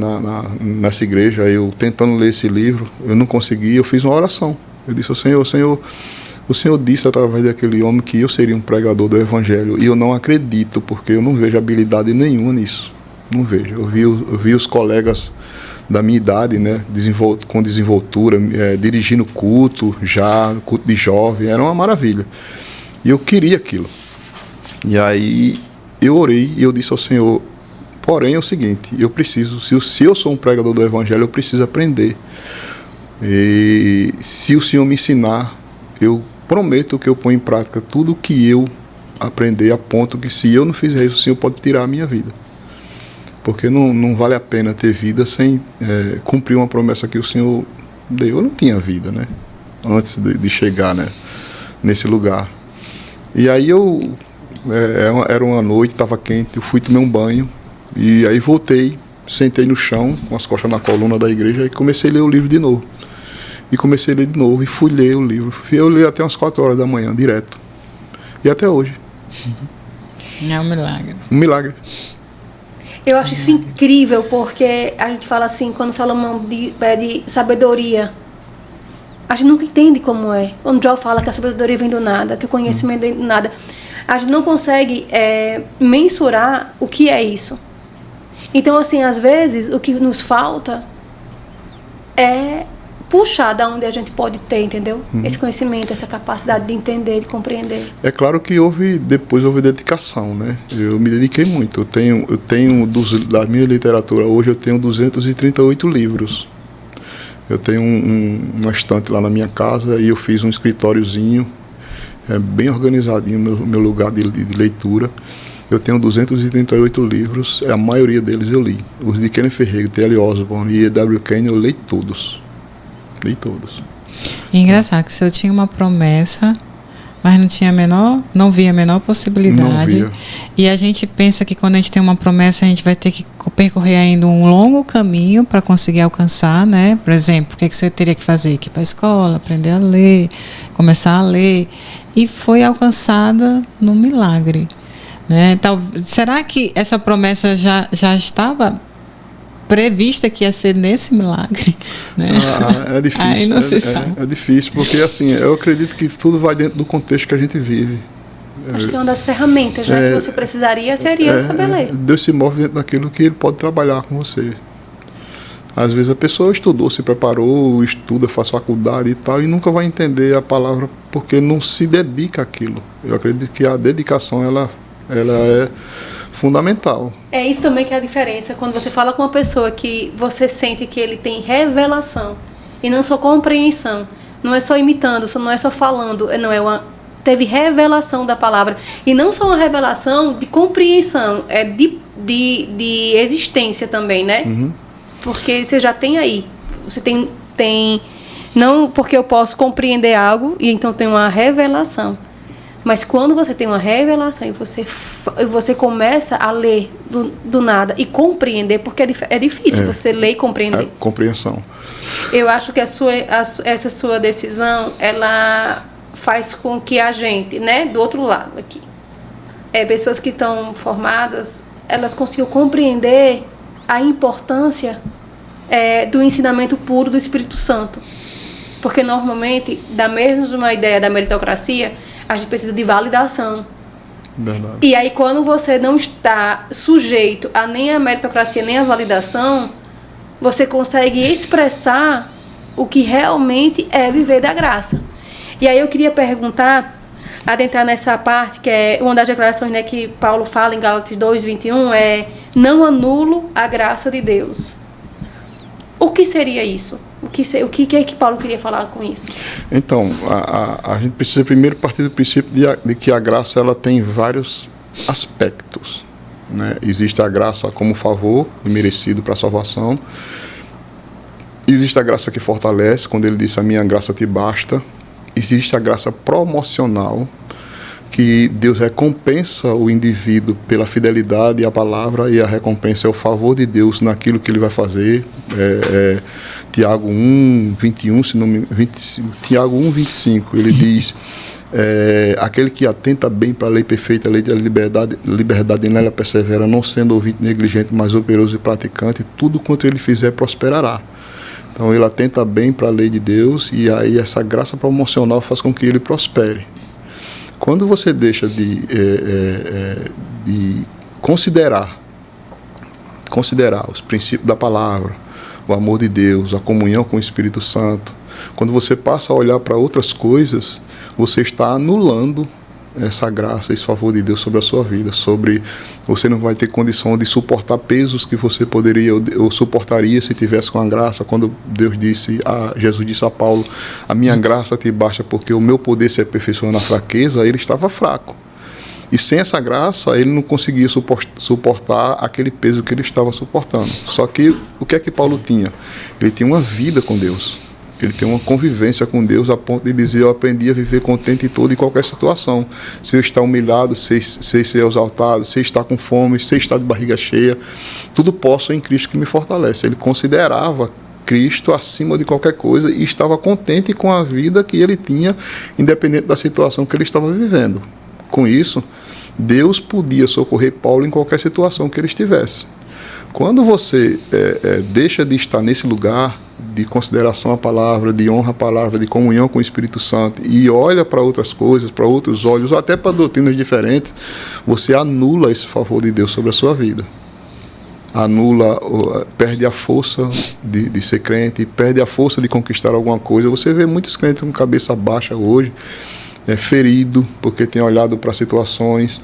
nessa igreja, eu tentando ler esse livro, eu não consegui, eu fiz uma oração. Eu disse ao Senhor, o Senhor disse através daquele homem que eu seria um pregador do Evangelho, e eu não acredito, porque eu não vejo habilidade nenhuma nisso. Não vejo. Eu vi os colegas da minha idade, né, com desenvoltura, dirigindo culto de jovem, era uma maravilha. E eu queria aquilo. E aí eu orei e eu disse ao Senhor, porém é o seguinte, eu preciso, se eu sou um pregador do Evangelho, eu preciso aprender. E se o Senhor me ensinar, eu prometo que eu ponho em prática tudo o que eu aprender, a ponto que se eu não fizer isso, o Senhor pode tirar a minha vida. Porque não vale a pena ter vida sem cumprir uma promessa que o Senhor deu. Eu não tinha vida, né? Antes de chegar, né, nesse lugar. E aí era uma noite, estava quente, eu fui tomar um banho, e aí voltei, sentei no chão, com as costas na coluna da igreja, e comecei a ler o livro de novo. E comecei a ler de novo, e fui ler o livro. Eu li até umas 4 horas da manhã, direto. E até hoje. É um milagre. Um milagre. Eu acho isso incrível, porque a gente fala assim, quando Salomão pede sabedoria, a gente nunca entende como é. Quando Jó fala que a sabedoria vem do nada, que o conhecimento vem do nada, a gente não consegue mensurar o que é isso. Então, assim, às vezes, o que nos falta é puxar da onde a gente pode ter, entendeu? Esse conhecimento, essa capacidade de entender, de compreender. É claro que depois houve dedicação, né? Eu me dediquei muito. Eu tenho da minha literatura hoje, eu tenho 238 livros. Eu tenho uma estante lá na minha casa e eu fiz um escritóriozinho, bem organizadinho, meu lugar de leitura. Eu tenho 238 livros, a maioria deles eu li. Os de Kenneth Hagin, T.L. Osborne e E.W. Kenyon eu li todos. Li todos. E engraçado que o senhor tinha uma promessa, mas não via a menor possibilidade. Não via. E a gente pensa que quando a gente tem uma promessa, a gente vai ter que percorrer ainda um longo caminho para conseguir alcançar, né? Por exemplo, o que você teria que fazer? Ir para a escola, aprender a ler, começar a ler. E foi alcançada no milagre. Né? Será que essa promessa já estava prevista que ia ser nesse milagre? Né? É difícil. Aí não se sabe. É difícil, porque assim, eu acredito que tudo vai dentro do contexto que a gente vive. Acho que uma das ferramentas que você precisaria seria saber ler. Deus se move dentro daquilo que Ele pode trabalhar com você. Às vezes a pessoa estudou, se preparou, estuda, faz faculdade e tal, e nunca vai entender a palavra porque não se dedica àquilo. Eu acredito que a dedicação, ela é fundamental. É isso também que é a diferença. Quando você fala com uma pessoa que você sente que ele tem revelação e não só compreensão, não é só imitando, não é só falando, teve revelação da palavra. E não só uma revelação de compreensão, é de existência também, né? Uhum. Porque você já tem aí. Você tem não porque eu posso compreender algo e então tem uma revelação. Mas quando você tem uma revelação e você começa a ler do nada e compreender, porque é difícil você ler e compreender. É compreensão. Eu acho que essa sua decisão, ela faz com que a gente, né, do outro lado aqui, pessoas que estão formadas, elas consigam compreender a importância do ensinamento puro do Espírito Santo. Porque normalmente, da mesma ideia da meritocracia, a gente precisa de validação. Verdade. E aí, quando você não está sujeito a nem a meritocracia, nem a validação, você consegue expressar o que realmente é viver da graça. E aí eu queria perguntar, adentrar nessa parte, que é uma das declarações, né, que Paulo fala em Gálatas 2:21, não anulo a graça de Deus. O que seria isso? O que é que Paulo queria falar com isso? Então, a gente precisa primeiro partir do princípio de que a graça ela tem vários aspectos. Né? Existe a graça como favor imerecido para a salvação. Existe a graça que fortalece, quando ele disse a minha graça te basta. Existe a graça promocional, que Deus recompensa o indivíduo pela fidelidade à palavra, e a recompensa é o favor de Deus naquilo que ele vai fazer. Tiago 1:21, Tiago 1:25, ele diz: aquele que atenta bem para a lei perfeita, a lei da liberdade nela persevera, não sendo ouvinte negligente, mas operoso e praticante, tudo quanto ele fizer prosperará. Então ele atenta bem para a lei de Deus, e aí essa graça promocional faz com que ele prospere. Quando você deixa de considerar os princípios da palavra, o amor de Deus, a comunhão com o Espírito Santo, quando você passa a olhar para outras coisas, você está anulando essa graça, esse favor de Deus sobre a sua vida. Você não vai ter condição de suportar pesos que você poderia ou suportaria se tivesse com a graça. Quando Jesus disse a Paulo: a minha graça te basta porque o meu poder se aperfeiçoa na fraqueza, ele estava fraco. E sem essa graça, ele não conseguia suportar aquele peso que ele estava suportando. Só que o que é que Paulo tinha? Ele tinha uma vida com Deus. Ele tem uma convivência com Deus a ponto de dizer: eu aprendi a viver contente em toda e qualquer situação. Se eu estar humilhado, se ser exaltado, se estar com fome, se estar de barriga cheia, tudo posso em Cristo que me fortalece. Ele considerava Cristo acima de qualquer coisa e estava contente com a vida que ele tinha, independente da situação que ele estava vivendo. Com isso, Deus podia socorrer Paulo em qualquer situação que ele estivesse. Quando você deixa de estar nesse lugar de consideração à palavra, de honra à palavra, de comunhão com o Espírito Santo, e olha para outras coisas, para outros olhos, ou até para doutrinas diferentes, você anula esse favor de Deus sobre a sua vida. Perde a força de ser crente, perde a força de conquistar alguma coisa. Você vê muitos crentes com cabeça baixa hoje, ferido, porque tem olhado para situações,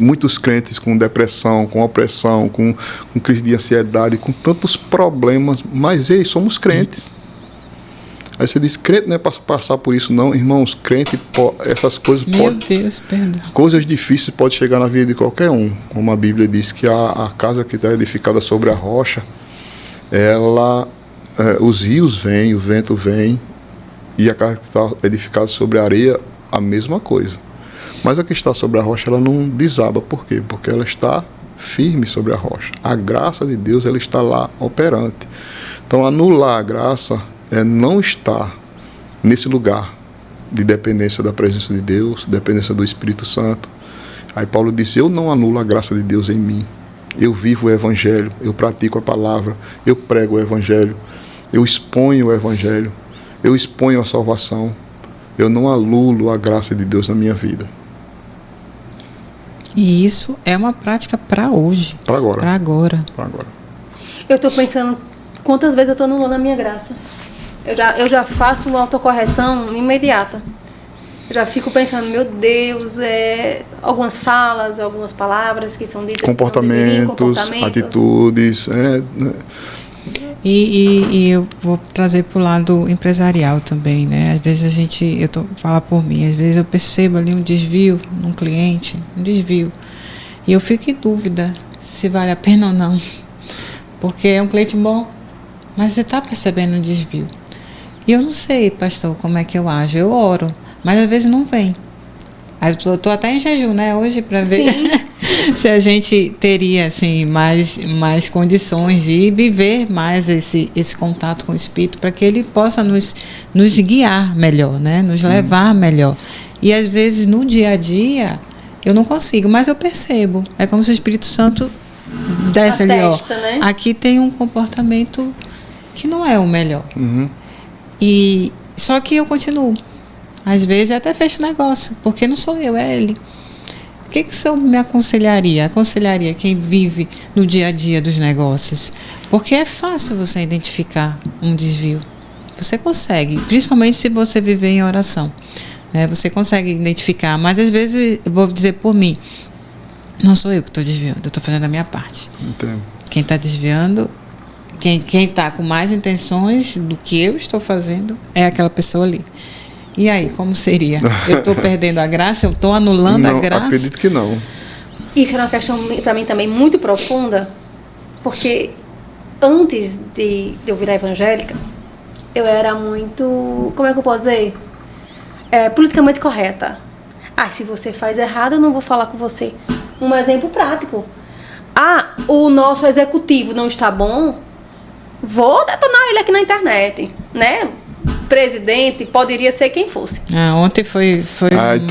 muitos crentes com depressão, com opressão, com crise de ansiedade, com tantos problemas, mas ei, somos crentes. Aí você diz, crente não é para passar por isso não, irmãos, crente, essas coisas Deus, perdão. Coisas difíceis podem chegar na vida de qualquer um, como a Bíblia diz que a casa que está edificada sobre a rocha, os rios vêm, o vento vem, e a casa que está edificada sobre a areia, a mesma coisa. Mas a que está sobre a rocha, ela não desaba. Por quê? Porque ela está firme sobre a rocha. A graça de Deus, ela está lá, operante. Então, anular a graça é não estar nesse lugar de dependência da presença de Deus, dependência do Espírito Santo. Aí Paulo disse, eu não anulo a graça de Deus em mim. Eu vivo o Evangelho, eu pratico a palavra, eu prego o Evangelho, eu exponho o Evangelho, eu exponho a salvação. Eu não anulo a graça de Deus na minha vida. E isso é uma prática para hoje. Para agora. Para agora. Para agora. Eu estou pensando quantas vezes eu estou anulando a minha graça. Eu já faço uma autocorreção imediata. Eu já fico pensando, meu Deus, algumas falas, algumas palavras que são ditas. Comportamentos, atitudes. E eu vou trazer para o lado empresarial também, né? Às vezes falar por mim, às vezes eu percebo ali um desvio num cliente, e eu fico em dúvida se vale a pena ou não, porque é um cliente bom, mas você está percebendo um desvio. E eu não sei, pastor, como é que eu ajo. Eu oro, mas às vezes não vem. Aí eu tô até em jejum, né, hoje, para ver se a gente teria assim, mais condições de viver mais esse contato com o Espírito, para que ele possa nos guiar melhor, né, nos levar melhor. E às vezes no dia a dia eu não consigo, mas eu percebo. É como se o Espírito Santo desse ali, né? Aqui tem um comportamento que não é o melhor. E só que eu continuo. Às vezes eu até fecho o negócio, porque não sou eu, é ele. O que o senhor me aconselharia? Aconselharia quem vive no dia a dia dos negócios? Porque é fácil você identificar um desvio. Você consegue, principalmente se você viver em oração, né? Você consegue identificar, mas às vezes, eu vou dizer por mim, não sou eu que estou desviando, eu estou fazendo a minha parte. Entendo. Quem está desviando, quem está com mais intenções do que eu estou fazendo, é aquela pessoa ali. E aí, como seria? Eu estou perdendo a graça? Eu estou anulando a graça? Não, acredito que não. Isso é uma questão, para mim, também muito profunda, porque antes de eu virar evangélica, eu era muito, como é que eu posso dizer? Politicamente correta. Se você faz errado, eu não vou falar com você. Um exemplo prático. O nosso executivo não está bom, vou detonar ele aqui na internet, né? Presidente, poderia ser quem fosse. Ontem foi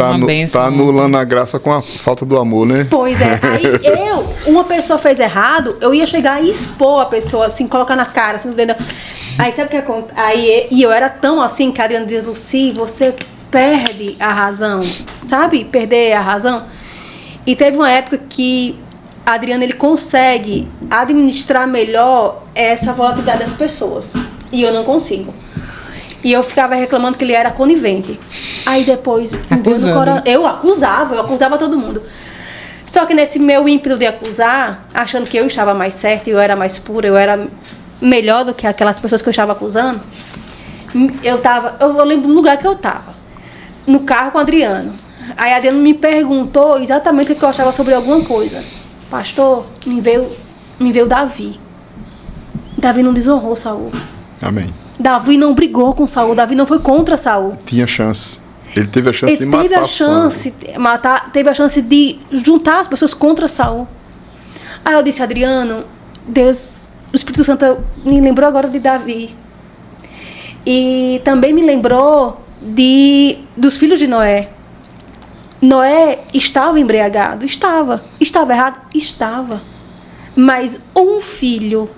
uma bênção. Tá anulando a graça com a falta do amor, né? Pois é. Aí uma pessoa fez errado, eu ia chegar e expor a pessoa, assim, colocar na cara, assim, entendeu? Aí sabe o que acontece? E eu era tão assim que a Adriana dizia, Lucy, você perde a razão, sabe? Perder a razão. E teve uma época que a Adriana, ele consegue administrar melhor essa volatilidade das pessoas. E eu não consigo. E eu ficava reclamando que ele era conivente. Aí depois, eu acusava todo mundo. Só que nesse meu ímpeto de acusar, achando que eu estava mais certa, eu era mais pura, eu era melhor do que aquelas pessoas que eu estava acusando, eu lembro do lugar que eu estava, no carro com o Adriano. Aí a Adriana me perguntou exatamente o que eu achava sobre alguma coisa. Pastor, me veio Davi. Davi não desonrou Saul. Amém. Davi não brigou com Saul, Davi não foi contra Saul. Tinha chance. Ele teve a chance de matar. Teve a chance de juntar as pessoas contra Saul. Aí eu disse, Adriano, Deus, o Espírito Santo me lembrou agora de Davi. E também me lembrou dos filhos de Noé. Noé estava embriagado? Estava. Estava errado? Estava. Mas um filho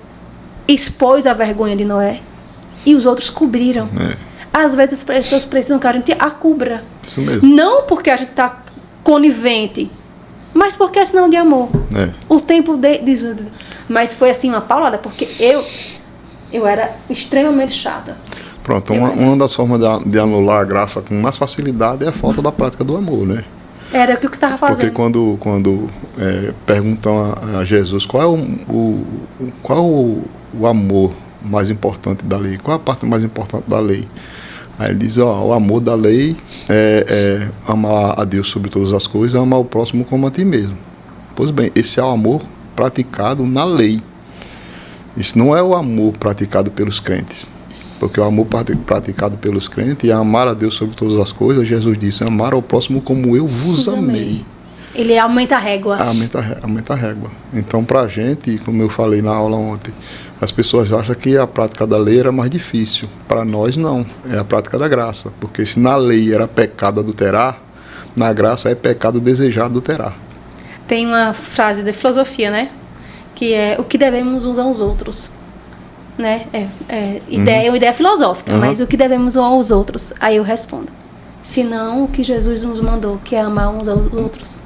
expôs a vergonha de Noé. E os outros cobriram. Às vezes as pessoas precisam que a gente a cubra. Isso mesmo. Não porque a gente está conivente, mas porque é sinal de amor. O tempo mas foi assim uma paulada, porque eu era extremamente chata. Pronto, uma das formas de anular a graça com mais facilidade é a falta da prática do amor, né? Era o que eu estava fazendo. Porque quando perguntam a Jesus qual é o amor mais importante da lei, qual é a parte mais importante da lei, aí ele diz, o amor da lei é amar a Deus sobre todas as coisas, amar o próximo como a ti mesmo. Pois bem, esse é o amor praticado na lei. Isso não é o amor praticado pelos crentes. Porque o amor praticado pelos crentes é amar a Deus sobre todas as coisas. Jesus disse, amar ao próximo como eu vos amei. Ele aumenta a régua. Aumenta a régua. Então, para a gente, como eu falei na aula ontem, as pessoas acham que a prática da lei era mais difícil. Para nós, não. É a prática da graça. Porque se na lei era pecado adulterar, na graça é pecado desejar adulterar. Tem uma frase de filosofia, né? Que é o que devemos uns aos outros. Né? É uma ideia filosófica, mas o que devemos uns aos outros? Aí eu respondo, senão o que Jesus nos mandou, que é amar uns aos outros.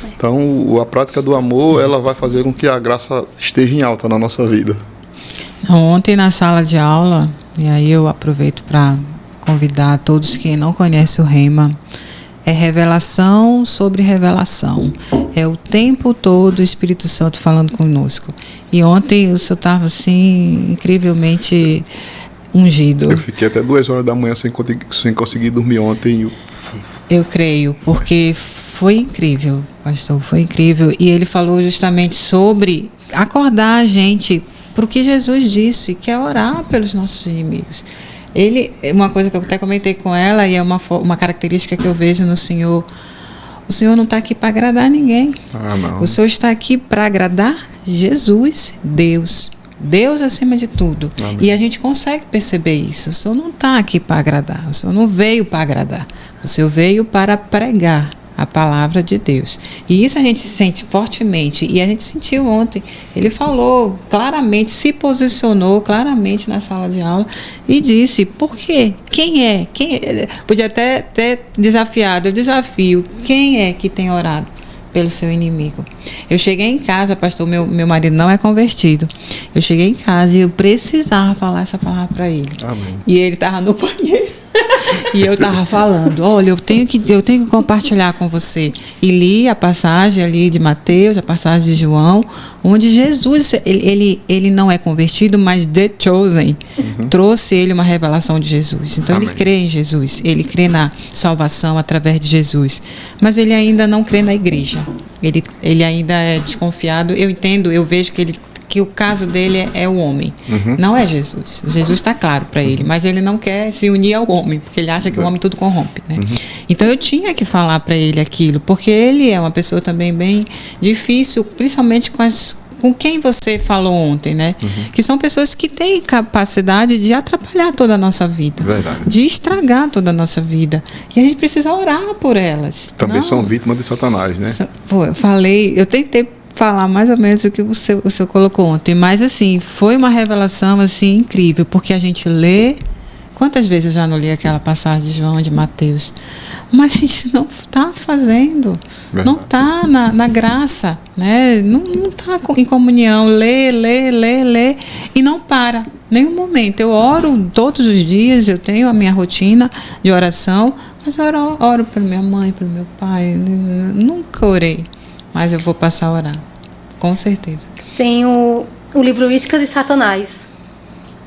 Então a prática do amor, ela vai fazer com que a graça esteja em alta na nossa vida. Ontem na sala de aula, e aí eu aproveito para convidar todos que não conhecem o Rhema, é revelação sobre revelação. É o tempo todo o Espírito Santo falando conosco. E ontem o senhor estava assim, incrivelmente ungido. Eu fiquei até 2 horas da manhã sem conseguir dormir ontem. Eu creio, porque foi incrível, pastor, foi incrível. E ele falou justamente sobre acordar a gente para o que Jesus disse, que é orar pelos nossos inimigos. Uma coisa que eu até comentei com ela, e é uma característica que eu vejo no Senhor, o Senhor não está aqui para agradar ninguém. Não. O Senhor está aqui para agradar Jesus, Deus acima de tudo. Amém. E a gente consegue perceber isso. O Senhor não está aqui para agradar, o Senhor não veio para agradar, o Senhor veio para pregar a palavra de Deus. E isso a gente sente fortemente, e a gente sentiu ontem. Ele falou claramente, se posicionou claramente na sala de aula e disse, por quê? Quem é? Podia até ter desafiado, eu desafio, quem é que tem orado pelo seu inimigo? Eu cheguei em casa, pastor, meu marido não é convertido. Eu cheguei em casa e eu precisava falar essa palavra para ele. Amém. E ele estava no banheiro. E eu estava falando, olha, eu tenho que compartilhar com você. E li a passagem ali de Mateus, a passagem de João, onde Jesus, ele não é convertido, mas The Chosen, trouxe ele uma revelação de Jesus. Então, Amém. Ele crê em Jesus, ele crê na salvação através de Jesus. Mas ele ainda não crê na igreja. Ele ainda é desconfiado. Eu entendo, eu vejo que o caso dele é o homem, não é Jesus. Jesus está claro para ele, mas ele não quer se unir ao homem, porque ele acha que o homem tudo corrompe, né? Então eu tinha que falar para ele aquilo, porque ele é uma pessoa também bem difícil, principalmente com quem você falou ontem, né? Que são pessoas que têm capacidade de atrapalhar toda a nossa vida. Verdade. De estragar toda a nossa vida. E a gente precisa orar por elas. Também são vítimas de Satanás, né? Eu tentei falar mais ou menos o que o senhor colocou ontem, mas assim, foi uma revelação assim incrível, porque a gente lê, quantas vezes eu já não li aquela passagem de João, de Mateus, mas a gente não está fazendo, Verdade. Não está na graça, né? Não está em comunhão, lê, e não para, nenhum momento. Eu oro todos os dias, eu tenho a minha rotina de oração, mas eu oro pela minha mãe, pelo meu pai, nunca orei. Mas eu vou passar a orar, com certeza. Tem o livro Isca de Satanás.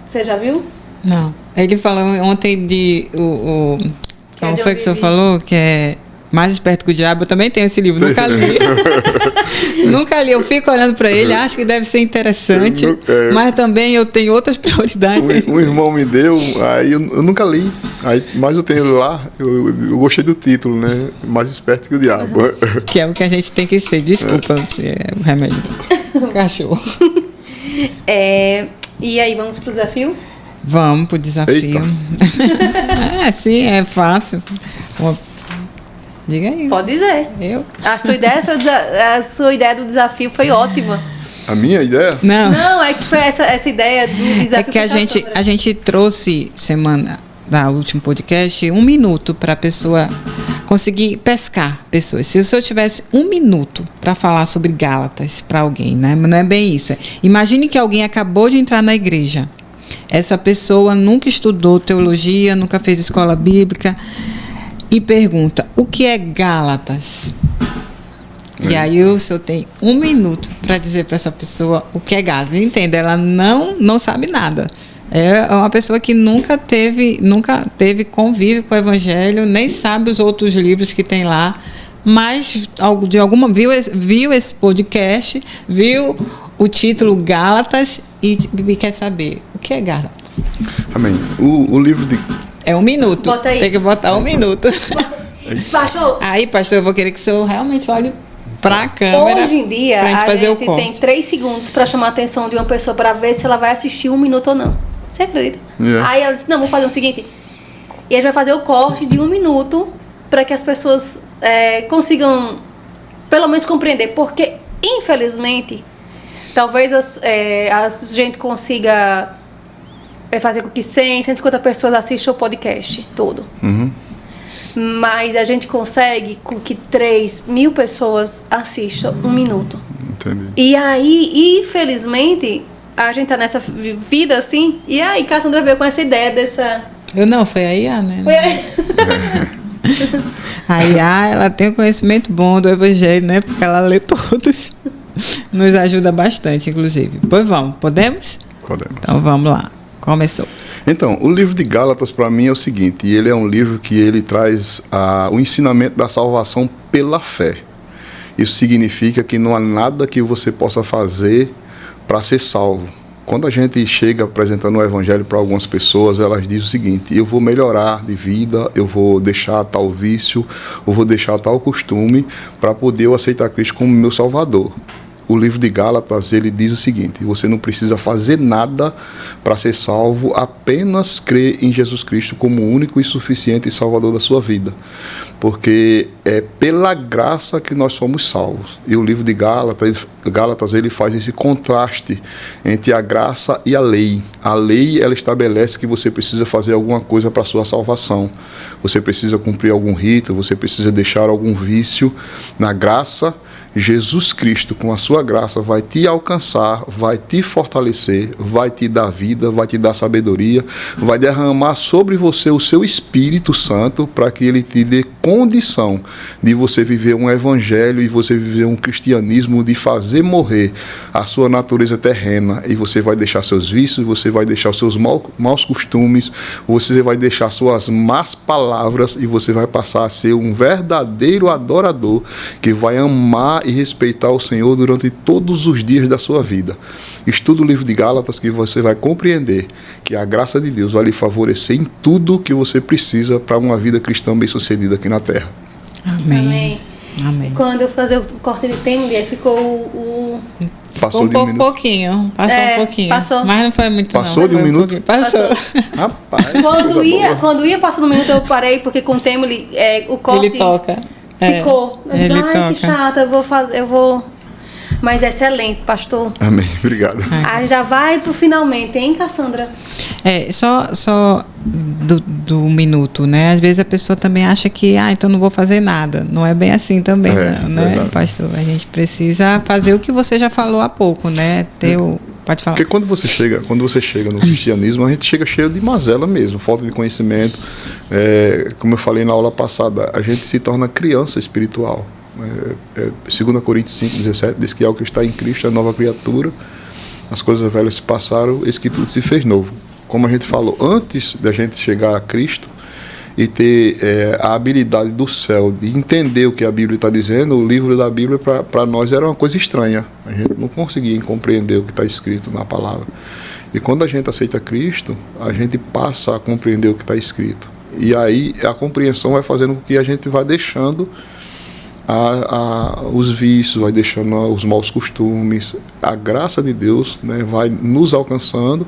Você já viu? Não. Ele falou ontem como foi que o senhor falou? Que é Mais Esperto que o Diabo. Eu também tenho esse livro, nunca li. Nunca li. Eu fico olhando para ele, acho que deve ser interessante, mas também eu tenho outras prioridades. Um irmão me deu, aí eu nunca li. Mas eu tenho ele lá, eu gostei do título, né? Mais Esperto que o Diabo. Que é o que a gente tem que ser. Desculpa, é o remédio. Cachorro. E aí, vamos pro desafio? Vamos pro desafio. Sim, é fácil. Diga aí. Pode dizer. A sua ideia do desafio foi ótima. A minha ideia? Não, é que foi essa ideia do desafio. É que a gente trouxe semana da último podcast 1 minuto para a pessoa conseguir pescar pessoas. Se o senhor tivesse 1 minuto para falar sobre Gálatas para alguém, né? Não é bem isso. Imagine que alguém acabou de entrar na igreja. Essa pessoa nunca estudou teologia, nunca fez escola bíblica. e pergunta: o que é Gálatas? E aí o senhor tem 1 minuto para dizer para essa pessoa o que é Gálatas. Entenda, ela não sabe nada. É uma pessoa que nunca teve convívio com o Evangelho, nem sabe os outros livros que tem lá, mas viu esse podcast, viu o título Gálatas e quer saber o que é Gálatas. Amém. O livro de... É 1 minuto. Bota aí. Tem que botar 1 minuto. Pastor, Aí, pastor, eu vou querer que o senhor realmente olhe para a câmera. hoje em dia, pra gente a fazer gente o corte. tem 3 segundos para chamar a atenção de uma pessoa para ver se ela vai assistir 1 minuto ou não. Você acredita? Yeah. Aí ela disse, não, vamos fazer o seguinte. E a gente vai fazer o corte de 1 minuto para que as pessoas consigam, pelo menos, compreender. Porque, infelizmente, talvez a gente consiga fazer com que 100, 150 pessoas assistam o podcast todo. Uhum. Mas a gente consegue com que 3.000 pessoas assistam 1 minuto. Entendi. E aí, infelizmente, a gente tá nessa vida assim. E aí, Cassandra veio com essa ideia dessa. Eu não, foi a Iá, né? A Iá, ela tem um conhecimento bom do Evangelho, né? Porque ela lê todos. Nos ajuda bastante, inclusive. Pois vamos, podemos? Podemos. Então vamos lá. Começou. Então, o livro de Gálatas para mim é o seguinte, ele é um livro que ele traz o ensinamento da salvação pela fé. Isso significa que não há nada que você possa fazer para ser salvo. Quando a gente chega apresentando o evangelho para algumas pessoas, elas dizem o seguinte: eu vou melhorar de vida, eu vou deixar tal vício, eu vou deixar tal costume para poder eu aceitar Cristo como meu Salvador. O livro de Gálatas, ele diz o seguinte: você não precisa fazer nada para ser salvo, apenas crer em Jesus Cristo como o único e suficiente Salvador da sua vida. Porque é pela graça que nós somos salvos. E o livro de Gálatas, ele faz esse contraste entre a graça e a lei. A lei, ela estabelece que você precisa fazer alguma coisa para a sua salvação. Você precisa cumprir algum rito, você precisa deixar algum vício. Na graça, Jesus Cristo, com a sua graça, vai te alcançar, vai te fortalecer, vai te dar vida, vai te dar sabedoria, vai derramar sobre você o seu Espírito Santo para que ele te dê condição de você viver um evangelho e você viver um cristianismo, de fazer morrer a sua natureza terrena, e você vai deixar seus vícios, você vai deixar os seus maus costumes, você vai deixar suas más palavras e você vai passar a ser um verdadeiro adorador que vai amar e respeitar o Senhor durante todos os dias da sua vida. Estuda o livro de Gálatas que você vai compreender que a graça de Deus vai lhe favorecer em tudo que você precisa para uma vida cristã bem-sucedida aqui na Terra. Amém. Amém. Quando eu fazer o corte de tempo, aí ficou Passou de um minuto. pouquinho. Passou um pouquinho. Passou. Mas não foi muito Passou não. de um Foi minuto? pouquinho. Passou. Rapaz, Quando ia passando um minuto, eu parei, porque com o tempo o corte Ele toca. ficou. Eu Ele digo, ai, toca. que chato, eu vou. Mas é excelente, pastor. Amém, obrigado. Aí já vai pro finalmente, hein, Cassandra? Só do minuto, né? Às vezes a pessoa também acha que, então não vou fazer nada. Não é bem assim também, não, né, verdade. pastor? A gente precisa fazer o que você já falou há pouco, né? Pode falar. Porque quando você chega no cristianismo, a gente chega cheio de mazela mesmo, falta de conhecimento. Como eu falei na aula passada, a gente se torna criança espiritual. 2 Coríntios 5:17 diz que ao que está em Cristo é nova criatura, as coisas velhas se passaram, eis que tudo se fez novo. Como a gente falou, antes da gente chegar a Cristo e ter a habilidade do céu de entender o que a Bíblia está dizendo, o livro da Bíblia para nós era uma coisa estranha. A gente não conseguia compreender o que está escrito na palavra. E quando a gente aceita Cristo, a gente passa a compreender o que está escrito. E aí a compreensão vai fazendo com que a gente vá deixando os vícios, vai deixando os maus costumes. A graça de Deus, né, vai nos alcançando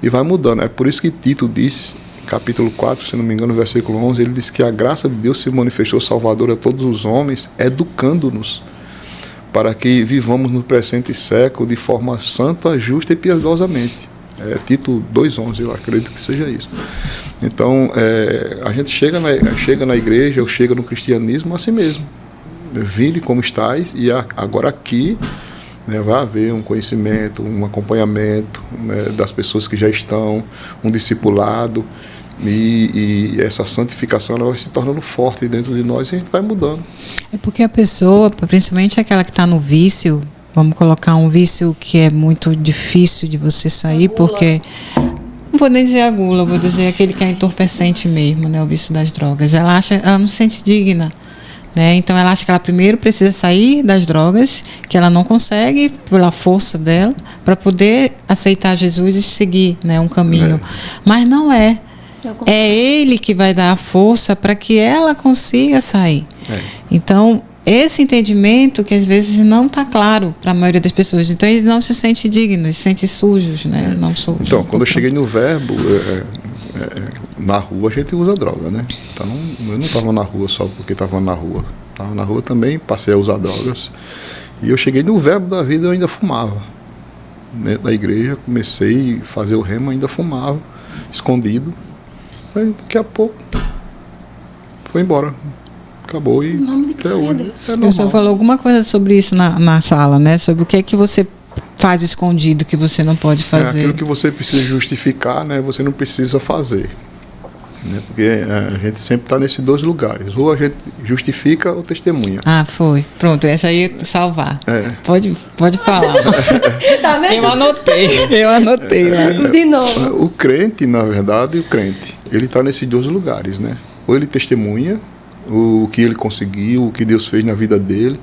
e vai mudando. É por isso que Tito diz, capítulo 4, se não me engano, versículo 11, ele diz que a graça de Deus se manifestou salvadora a todos os homens, educando-nos para que vivamos no presente século de forma santa, justa e piedosamente. Tito 2:11, eu acredito que seja isso. Então, a gente chega na igreja, ou chega no cristianismo assim mesmo. Vinde como estáis, e agora aqui, né, vai haver um conhecimento, um acompanhamento, né, das pessoas que já estão, um discipulado. E essa santificação ela vai se tornando forte dentro de nós e a gente vai mudando. É porque a pessoa, principalmente aquela que está no vício, vamos colocar um vício que é muito difícil de você sair, porque... Não vou nem dizer a gula, vou dizer aquele que é entorpecente mesmo, né? O vício das drogas. Ela não se sente digna. Né? Então ela acha que ela primeiro precisa sair das drogas, que ela não consegue pela força dela, para poder aceitar Jesus e seguir, né, um caminho. Mas não é. É Ele que vai dar a força para que ela consiga sair. Então, esse entendimento que às vezes não está claro para a maioria das pessoas. Então eles não se sentem dignos, se sentem sujos. Né? Não sou, então, quando eu cheguei no Verbo... na rua a gente usa droga, né? Então eu não estava na rua só porque estava na rua. Estava na rua também, passei a usar drogas. E eu cheguei no Verbo da Vida, eu ainda fumava. Dentro da igreja, comecei a fazer o rema, ainda fumava, escondido. Aí daqui a pouco foi embora. Acabou e até hoje. O senhor falou alguma coisa sobre isso na sala, né? Sobre o que é que você faz escondido que você não pode fazer. Aquilo que você precisa justificar, né? Você não precisa fazer. Né? Porque a gente sempre está nesses dois lugares. Ou a gente justifica ou testemunha. Ah, foi. Pronto, essa aí é salvar. Pode falar. Tá vendo? Eu anotei lá. De novo. O crente, na verdade, ele está nesses dois lugares, né? Ou ele testemunha o que ele conseguiu, o que Deus fez na vida dele,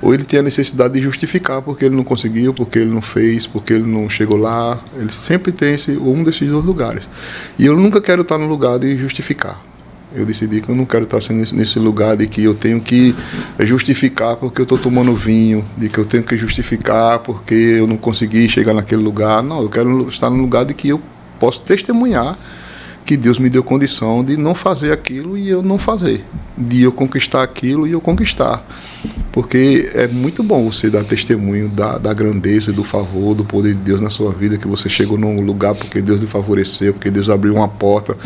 ou ele tem a necessidade de justificar porque ele não conseguiu, porque ele não fez, porque ele não chegou lá. Ele sempre tem um desses dois lugares. E eu nunca quero estar no lugar de justificar. Eu decidi que eu não quero estar nesse lugar de que eu tenho que justificar porque eu estou tomando vinho, de que eu tenho que justificar porque eu não consegui chegar naquele lugar. Não, eu quero estar no lugar de que eu posso testemunhar que Deus me deu condição de não fazer aquilo e eu não fazer, de eu conquistar aquilo e eu conquistar, porque é muito bom você dar testemunho da grandeza, do favor, do poder de Deus na sua vida, que você chegou num lugar porque Deus lhe favoreceu, porque Deus abriu uma porta,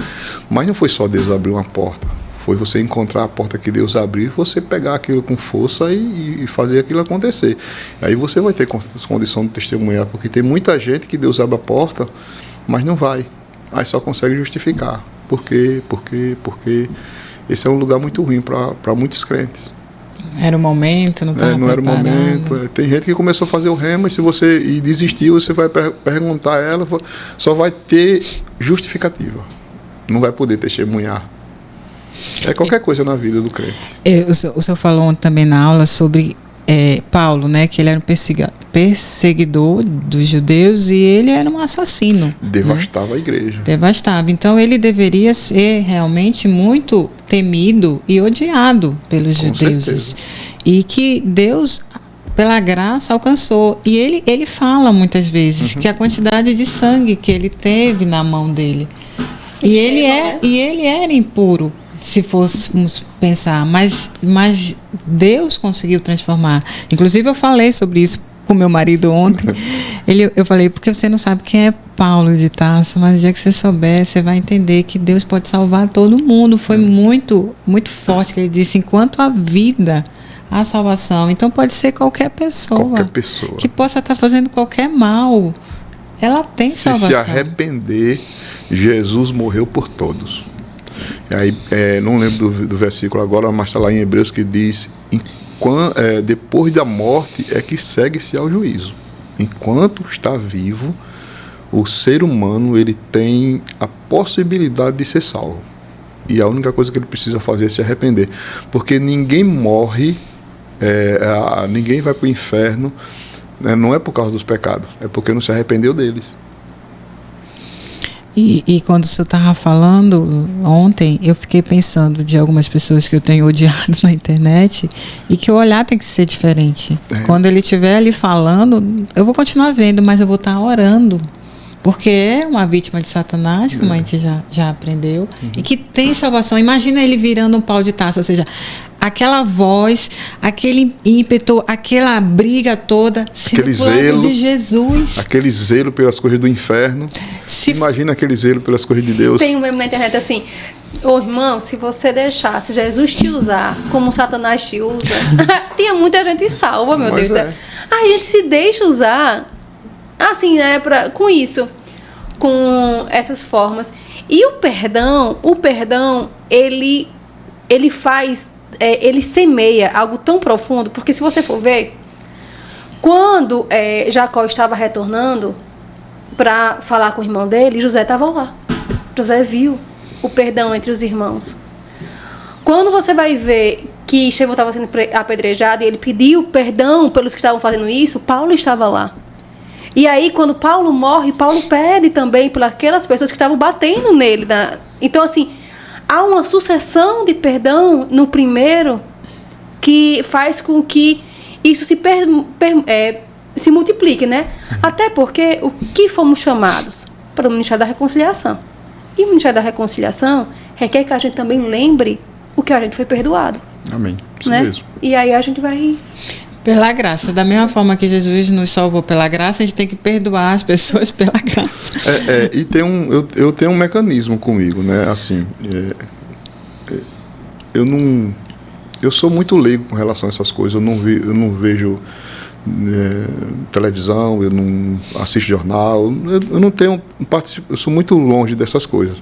mas não foi só Deus abrir uma porta, foi você encontrar a porta que Deus abriu e você pegar aquilo com força e fazer aquilo acontecer. Aí você vai ter condição de testemunhar, porque tem muita gente que Deus abre a porta, mas não vai. Aí só consegue justificar. Por quê? Porque esse é um lugar muito ruim para muitos crentes. Era o momento, não estava não era o momento. Tem gente que começou a fazer o rema e desistiu, você vai perguntar a ela, só vai ter justificativa. Não vai poder testemunhar. É qualquer coisa na vida do crente. O senhor falou ontem também na aula sobre Paulo, né, que ele era um perseguidor dos judeus e ele era um assassino. Devastava, né? A igreja. Devastava. Então ele deveria ser realmente muito temido e odiado pelos judeus. Certeza. E que Deus, pela graça, alcançou. E ele fala muitas vezes que a quantidade de sangue que ele teve na mão dele. E ele era impuro, se fôssemos pensar, mas Deus conseguiu transformar. Inclusive eu falei sobre isso com meu marido ontem. Eu falei, porque você não sabe quem é Paulo de Tarso, mas no dia que você souber, você vai entender que Deus pode salvar todo mundo. Foi muito, muito forte que ele disse, enquanto a vida, a salvação. Então pode ser qualquer pessoa que possa estar fazendo qualquer mal. Ela tem salvação. Se arrepender, Jesus morreu por todos. E aí, não lembro do versículo agora, mas está lá em Hebreus que diz: depois da morte é que segue-se ao juízo. Enquanto está vivo, o ser humano ele tem a possibilidade de ser salvo. E a única coisa que ele precisa fazer é se arrepender. Porque ninguém morre, ninguém vai para o inferno, não é por causa dos pecados, é porque não se arrependeu deles. E quando o senhor estava falando ontem, eu fiquei pensando de algumas pessoas que eu tenho odiado na internet e que o olhar tem que ser diferente. Quando ele estiver ali falando, eu vou continuar vendo, mas eu vou estar orando. Porque é uma vítima de Satanás, como a gente já aprendeu, e que tem salvação. Imagina ele virando um pau de taça, ou seja, aquela voz, aquele ímpeto, aquela briga toda, sendo plano de Jesus. Aquele zelo pelas coisas do inferno. Imagina aquele zelo pelas coisas de Deus. Tem um meme na internet assim: irmão, se você deixasse Jesus te usar como Satanás te usa, tinha muita gente salva, meu Deus. A gente se deixa usar assim, né, com isso, com essas formas. E o perdão, ele faz, ele semeia algo tão profundo, porque se você for ver, quando Jacó estava retornando para falar com o irmão dele, José estava lá. José viu o perdão entre os irmãos. Quando você vai ver que Estevão estava sendo apedrejado e ele pediu perdão pelos que estavam fazendo isso, Paulo estava lá. E aí, quando Paulo morre, Paulo pede também por aquelas pessoas que estavam batendo nele. Então, assim, há uma sucessão de perdão no primeiro que faz com que isso se multiplique, né? Até porque o que fomos chamados? Para o Ministério da Reconciliação. E o Ministério da Reconciliação requer que a gente também lembre o que a gente foi perdoado. Amém. Isso né? mesmo. E aí a gente vai... Pela graça. Da mesma forma que Jesus nos salvou pela graça, a gente tem que perdoar as pessoas pela graça. E eu tenho um mecanismo comigo, né? Assim, eu sou muito leigo com relação a essas coisas. Eu não vejo televisão, eu não assisto jornal, eu não tenho eu sou muito longe dessas coisas.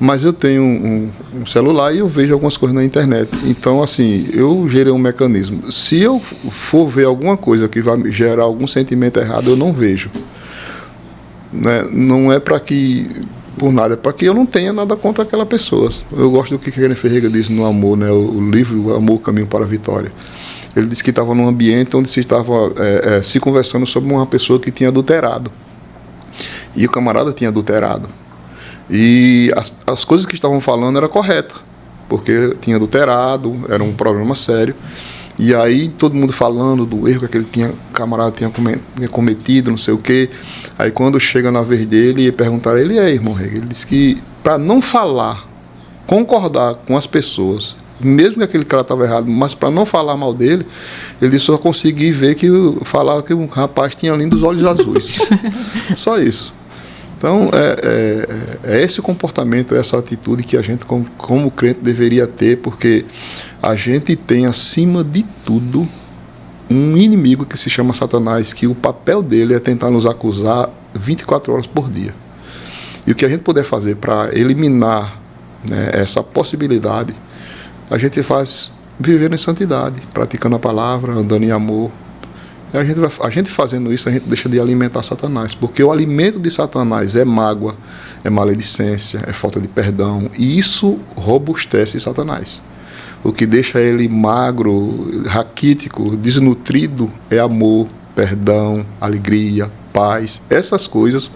Mas eu tenho um celular e eu vejo algumas coisas na internet. Então, assim, eu gerei um mecanismo. Se eu for ver alguma coisa que vai gerar algum sentimento errado, eu não vejo. Né? Não é para que... por nada, é para que eu não tenha nada contra aquela pessoa. Eu gosto do que Kenneth Ferreira diz no Amor, né? O livro O Amor, Caminho para a Vitória. Ele disse que estava num ambiente onde se estava se conversando sobre uma pessoa que tinha adulterado. E o camarada tinha adulterado. E as coisas que estavam falando eram corretas, porque tinha adulterado, era um problema sério. E aí todo mundo falando do erro que aquele camarada tinha cometido, não sei o quê. Aí quando chega na vez dele, perguntaram a ele, irmão Rega? Ele disse que para não falar, concordar com as pessoas, mesmo que aquele cara estava errado, mas para não falar mal dele, ele só conseguia ver falar que o rapaz tinha lindos olhos azuis. Só isso. Então, é esse o comportamento, essa atitude que a gente, como crente, deveria ter, porque a gente tem, acima de tudo, um inimigo que se chama Satanás, que o papel dele é tentar nos acusar 24 horas por dia. E o que a gente puder fazer para eliminar, né, essa possibilidade, a gente faz vivendo em santidade, praticando a palavra, andando em amor. A gente fazendo isso, a gente deixa de alimentar Satanás, porque o alimento de Satanás é mágoa, é maledicência, é falta de perdão, e isso robustece Satanás. O que deixa ele magro, raquítico, desnutrido é amor, perdão, alegria, paz. Essas coisas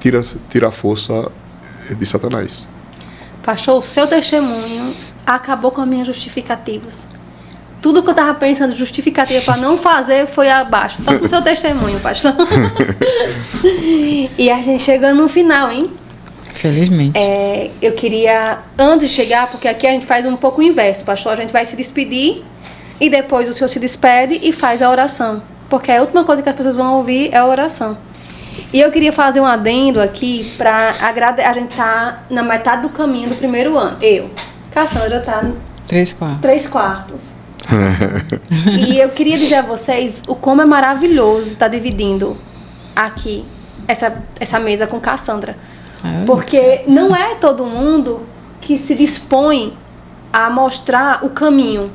tira a força de Satanás. Pastor, o seu testemunho acabou com as minhas justificativas. Tudo que eu estava pensando de justificativa para não fazer foi abaixo. Só com o seu testemunho, pastor. E a gente chegando no final, hein? Felizmente. Eu queria, antes de chegar, porque aqui a gente faz um pouco o inverso, pastor. A gente vai se despedir e depois o senhor se despede e faz a oração. Porque a última coisa que as pessoas vão ouvir é a oração. E eu queria fazer um adendo aqui para a gente tá na metade do caminho do primeiro ano. Cassandra tá 3/4. E eu queria dizer a vocês o como é maravilhoso estar dividindo aqui essa mesa com Cassandra. Porque não é todo mundo que se dispõe a mostrar o caminho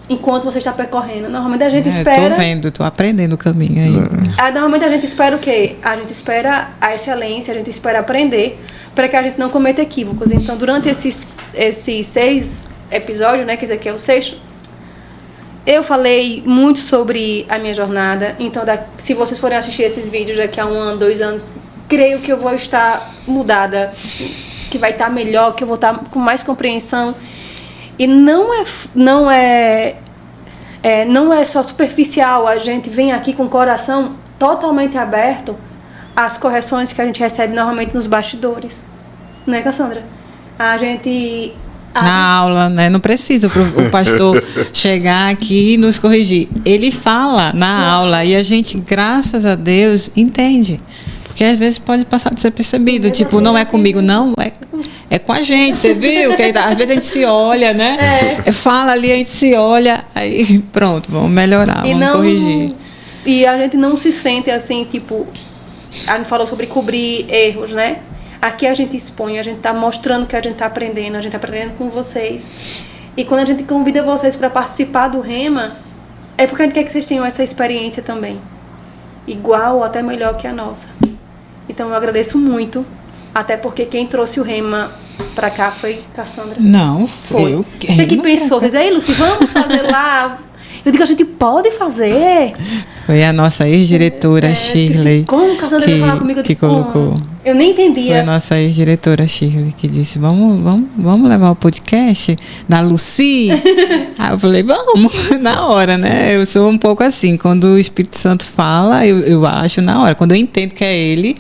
enquanto você está percorrendo. Normalmente a gente espera... Tô aprendendo o caminho aí. Normalmente a gente espera o quê? A gente espera a excelência, a gente espera aprender para que a gente não cometa equívocos. Então, durante esses 6 episódios, né, que esse aqui é o 6º, eu falei muito sobre a minha jornada. Então, se vocês forem assistir esses vídeos daqui a 1 ano, 2 anos, creio que eu vou estar mudada, que vai estar melhor, que eu vou estar com mais compreensão. E não é só superficial. A gente vem aqui com o coração totalmente aberto às correções que a gente recebe normalmente nos bastidores. Não é, Cassandra? A gente... Na aula, né? Não precisa o pastor chegar aqui e nos corrigir. Ele fala na aula e a gente, graças a Deus, entende. Porque às vezes pode passar de ser percebido. Tipo, não é comigo, não, é com a gente. Você viu? Que às vezes a gente se olha, né? Fala ali, a gente se olha, aí pronto, vamos melhorar, vamos corrigir. E a gente não se sente assim, tipo... A gente falou sobre cobrir erros, né? Aqui a gente expõe, a gente está mostrando que a gente está aprendendo com vocês. E quando a gente convida vocês para participar do Rema, é porque a gente quer que vocês tenham essa experiência também. Igual ou até melhor que a nossa. Então eu agradeço muito, até porque quem trouxe o Rema para cá foi Cassandra. Não, Foi. eu Você que pensou, você disse, ei, Lucy, vamos fazer lá. Eu digo, a gente pode fazer. Foi a nossa ex-diretora Shirley como Cassandra veio falar comigo? que colocou. Eu nem entendia. Foi a nossa ex-diretora Shirley que disse, vamos levar o podcast da Lucy? Aí eu falei, vamos, na hora, né? Eu sou um pouco assim, quando o Espírito Santo fala, eu acho na hora. Quando eu entendo que é ele,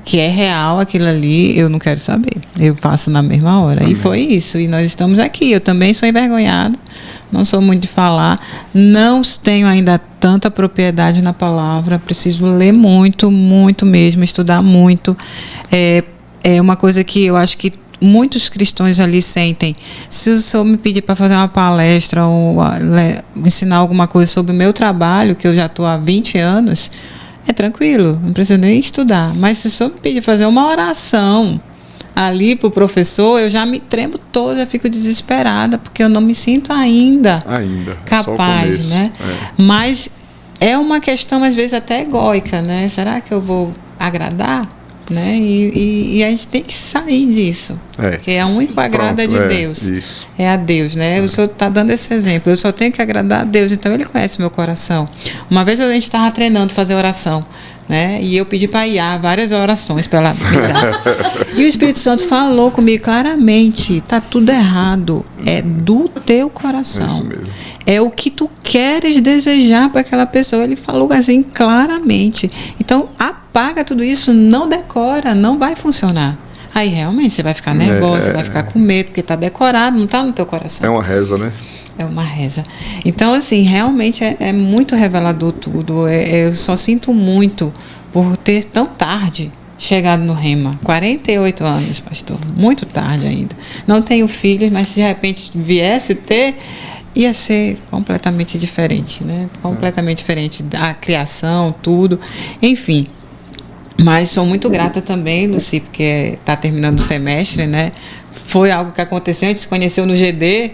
que é real aquilo ali, eu não quero saber. Eu faço na mesma hora. E foi isso. E nós estamos aqui. Eu também sou envergonhada. Não sou muito de falar. Não tenho ainda tanta propriedade na palavra. Preciso ler muito, muito mesmo. Estudar muito. É uma coisa que eu acho que muitos cristãos ali sentem. Se o senhor me pedir para fazer uma palestra ou ensinar alguma coisa sobre o meu trabalho, que eu já estou há 20 anos... É tranquilo, não precisa nem estudar. Mas se o senhor me pedir fazer uma oração ali para o professor, eu já me tremo toda, já fico desesperada, porque eu não me sinto ainda capaz, né? Mas é uma questão, às vezes, até egóica, né? Será que eu vou agradar? Né? E a gente tem que sair disso. Porque a única agrada é de Deus. Isso. É a Deus, né? O senhor está dando esse exemplo. Eu só tenho que agradar a Deus, então ele conhece meu coração. Uma vez a gente estava treinando fazer oração, né? E eu pedi para Iá várias orações para ela me dar. E o Espírito Santo falou comigo claramente: tá tudo errado. É do teu coração. É isso mesmo. É o que tu queres desejar para aquela pessoa. Ele falou assim claramente. Então, apaga tudo isso, não decora, não vai funcionar. Aí realmente você vai ficar nervosa, você vai ficar com medo, porque está decorado, não está no teu coração. É uma reza, né? É uma reza. Então, assim, realmente é muito revelador tudo. Eu só sinto muito por ter tão tarde chegado no Rema. 48 anos, pastor. Muito tarde ainda. Não tenho filhos, mas se de repente viesse ter, ia ser completamente diferente, né? Completamente diferente da criação, tudo. Enfim. Mas sou muito grata também, Lucy, porque está terminando o semestre, né? Foi algo que aconteceu, a gente se conheceu no GD.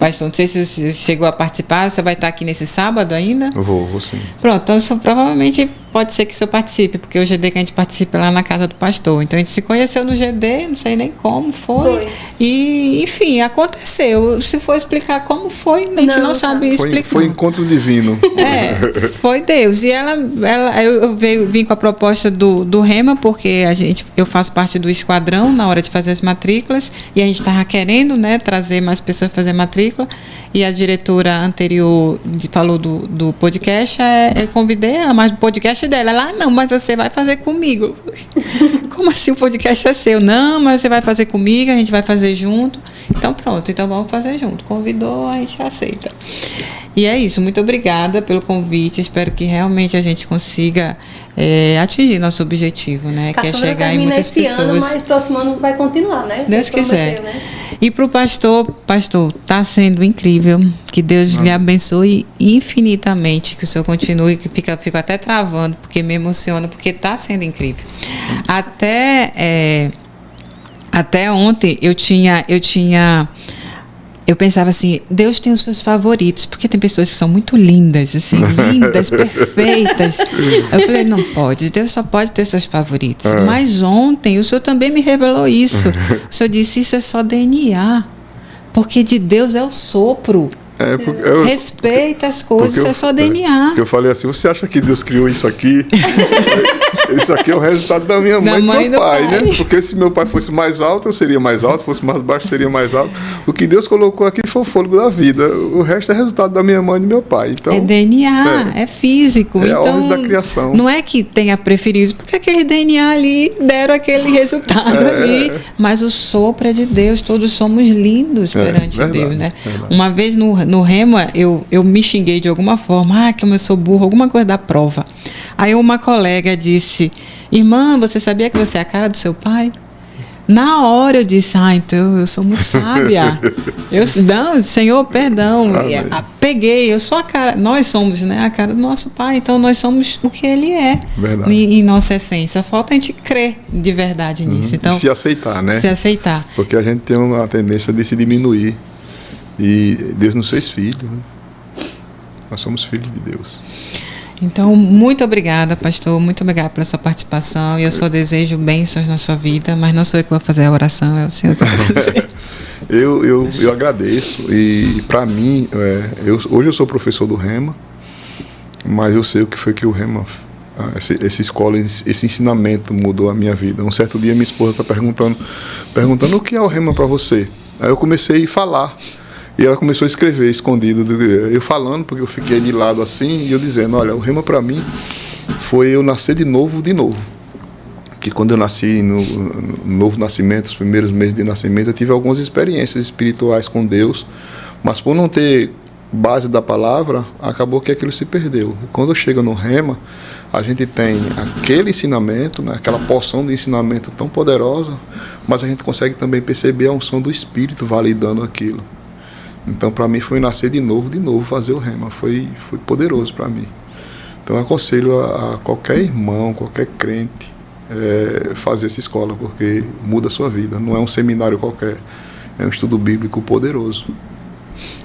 Pastor, não sei se você chegou a participar, você vai estar aqui nesse sábado ainda? Eu vou sim. Pronto, então provavelmente pode ser que o senhor participe, porque o GD que a gente participa é lá na casa do pastor. Então a gente se conheceu no GD, não sei nem como foi. E, enfim, aconteceu. Se for explicar como foi, a gente não sabe explicar. Foi encontro divino. Foi Deus. E eu vim com a proposta do Rema, porque eu faço parte do esquadrão na hora de fazer as matrículas, e a gente estava querendo, né, trazer mais pessoas para fazer matrícula, e a diretora anterior falou do podcast, eu convidei ela, mas o podcast dela, ela, não, mas você vai fazer comigo. Como assim o podcast é seu? Não, mas você vai fazer comigo, a gente vai fazer junto. Então pronto, então vamos fazer junto. Convidou, a gente aceita. E é isso, muito obrigada pelo convite, espero que realmente a gente consiga atingir nosso objetivo, né? Que é chegar em muitas pessoas. Ano, mas próximo ano vai continuar, né? Se Deus quiser. Né? E para o pastor, está sendo incrível, que Deus lhe abençoe infinitamente, que o senhor continue, que fico até travando, porque me emociona, porque está sendo incrível. Até ontem eu pensava assim, Deus tem os seus favoritos, porque tem pessoas que são muito lindas, assim, lindas, perfeitas. Eu falei, não pode, Deus só pode ter seus favoritos. Mas ontem o senhor também me revelou isso. O senhor disse, isso é só DNA, porque de Deus é o sopro. Respeita as coisas, isso é só DNA. Porque eu falei assim, você acha que Deus criou isso aqui? Isso aqui é o resultado da minha mãe e do meu pai, né? Porque se meu pai fosse mais alto, eu seria mais alto, fosse mais baixo, seria mais alto. O que Deus colocou aqui foi o fôlego da vida. O resto é resultado da minha mãe e do meu pai. Então, é DNA, é físico. É então, a ordem da criação. Não é que tenha preferido, porque aquele DNA ali deram aquele resultado ali. Mas o sopro é de Deus, todos somos lindos perante Deus, né? Uma vez no Rema, eu me xinguei de alguma forma, que eu sou burro, alguma coisa da prova. Aí uma colega disse, irmã, você sabia que você é a cara do seu pai? Na hora eu disse, então eu sou muito sábia. Não, Senhor, perdão. Peguei, eu sou a cara, nós somos, né, a cara do nosso Pai, então nós somos o que Ele é. Verdade. Em nossa essência. Falta a gente crer de verdade nisso. Então, se aceitar, né? Se aceitar. Porque a gente tem uma tendência de se diminuir. E Deus nos fez filhos, né? Nós somos filhos de Deus. Então, muito obrigada, pastor. Muito obrigada pela sua participação. E eu só desejo bênçãos na sua vida, mas não sou eu que vou fazer a oração, é o Senhor que vai fazer. eu agradeço. E para mim, hoje eu sou professor do Rema, mas eu sei o que foi que o Rema, essa escola, esse ensinamento mudou a minha vida. Um certo dia minha esposa está perguntando o que é o Rema para você. Aí eu comecei a falar. E ela começou a escrever escondido, eu falando, porque eu fiquei de lado assim, e eu dizendo, olha, o Rema para mim foi eu nascer de novo. Que quando eu nasci, no novo nascimento, os primeiros meses de nascimento, eu tive algumas experiências espirituais com Deus, mas por não ter base da palavra, acabou que aquilo se perdeu. E quando chega no Rema, a gente tem aquele ensinamento, né, aquela porção de ensinamento tão poderosa, mas a gente consegue também perceber a unção do Espírito validando aquilo. Então, para mim, foi nascer de novo fazer o Rema. Foi poderoso para mim. Então, eu aconselho a qualquer irmão, qualquer crente, fazer essa escola, porque muda a sua vida. Não é um seminário qualquer, é um estudo bíblico poderoso.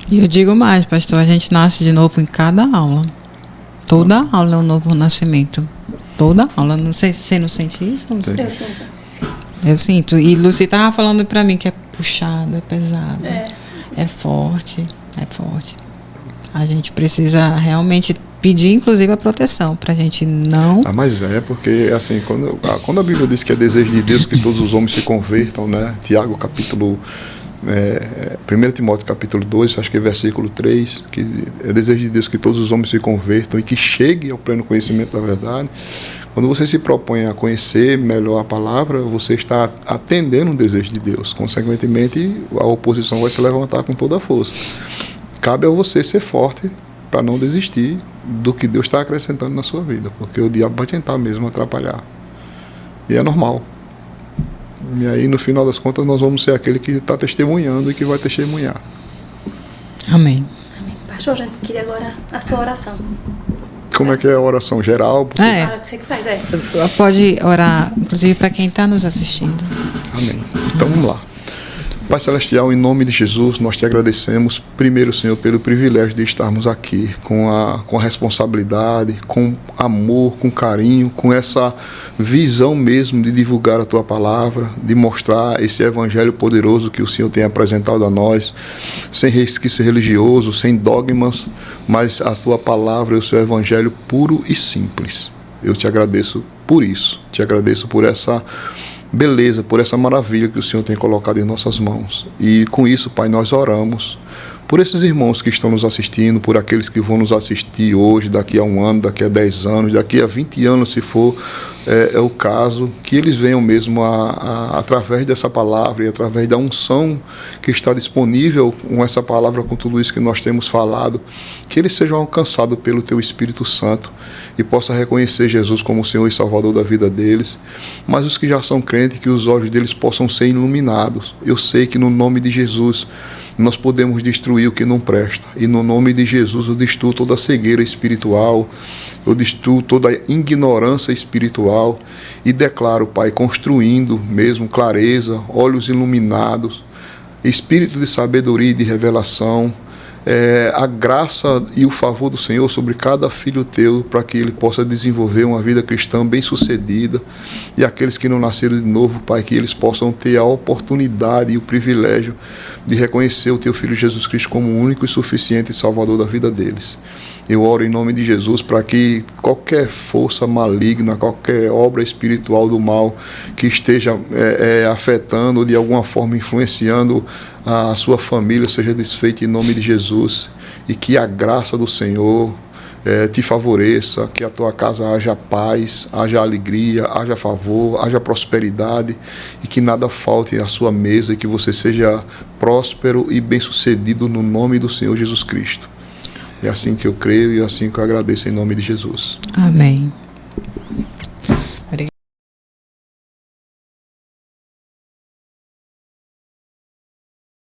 E eu digo mais, pastor, a gente nasce de novo em cada aula. Toda aula é um novo nascimento. Toda aula. Não sei se você não sente isso? Não sei. Eu sinto. E Lucy estava falando para mim que é puxado, é pesado. É forte. A gente precisa realmente pedir, inclusive, a proteção, para a gente não... mas porque, assim, quando a Bíblia diz que é desejo de Deus que todos os homens se convertam, né? Tiago, capítulo... 1 Timóteo, capítulo 2, acho que é versículo 3, que é desejo de Deus que todos os homens se convertam e que cheguem ao pleno conhecimento da verdade. Quando você se propõe a conhecer melhor a palavra, você está atendendo o desejo de Deus. Consequentemente, a oposição vai se levantar com toda a força. Cabe a você ser forte para não desistir do que Deus está acrescentando na sua vida, porque o diabo vai tentar mesmo atrapalhar. E é normal. E aí, no final das contas, nós vamos ser aquele que está testemunhando e que vai testemunhar. Amém. Pastor, a gente queria agora a sua oração. Como é que é a oração geral? Você que faz, Pode orar, inclusive, para quem está nos assistindo. Amém. Então, vamos lá. Pai Celestial, em nome de Jesus, nós te agradecemos, primeiro, Senhor, pelo privilégio de estarmos aqui com a responsabilidade, com amor, com carinho, com essa visão mesmo de divulgar a Tua palavra, de mostrar esse evangelho poderoso que o Senhor tem apresentado a nós, sem resquício religioso, sem dogmas, mas a Tua palavra e o Seu evangelho puro e simples. Eu te agradeço por isso, te agradeço por essa beleza, por essa maravilha que o Senhor tem colocado em nossas mãos. E com isso, Pai, nós oramos por esses irmãos que estão nos assistindo, por aqueles que vão nos assistir hoje, daqui a 1 ano, daqui a 10 anos, daqui a 20 anos, se for o caso, que eles venham mesmo através dessa palavra e através da unção que está disponível com essa palavra, com tudo isso que nós temos falado, que eles sejam alcançados pelo Teu Espírito Santo e possam reconhecer Jesus como o Senhor e Salvador da vida deles. Mas os que já são crentes, que os olhos deles possam ser iluminados. Eu sei que no nome de Jesus nós podemos destruir o que não presta, e no nome de Jesus eu destruo toda a cegueira espiritual, eu destruo toda a ignorância espiritual e declaro, Pai, construindo mesmo clareza, olhos iluminados, espírito de sabedoria e de revelação, a graça e o favor do Senhor sobre cada filho Teu, para que ele possa desenvolver uma vida cristã bem-sucedida, e aqueles que não nasceram de novo, Pai, que eles possam ter a oportunidade e o privilégio de reconhecer o Teu Filho Jesus Cristo como o único e suficiente Salvador da vida deles. Eu oro em nome de Jesus para que qualquer força maligna, qualquer obra espiritual do mal que esteja afetando ou de alguma forma influenciando a sua família seja desfeita em nome de Jesus, e que a graça do Senhor te favoreça, que a tua casa haja paz, haja alegria, haja favor, haja prosperidade, e que nada falte à sua mesa, e que você seja próspero e bem-sucedido no nome do Senhor Jesus Cristo. É assim que eu creio e é assim que eu agradeço em nome de Jesus. Amém.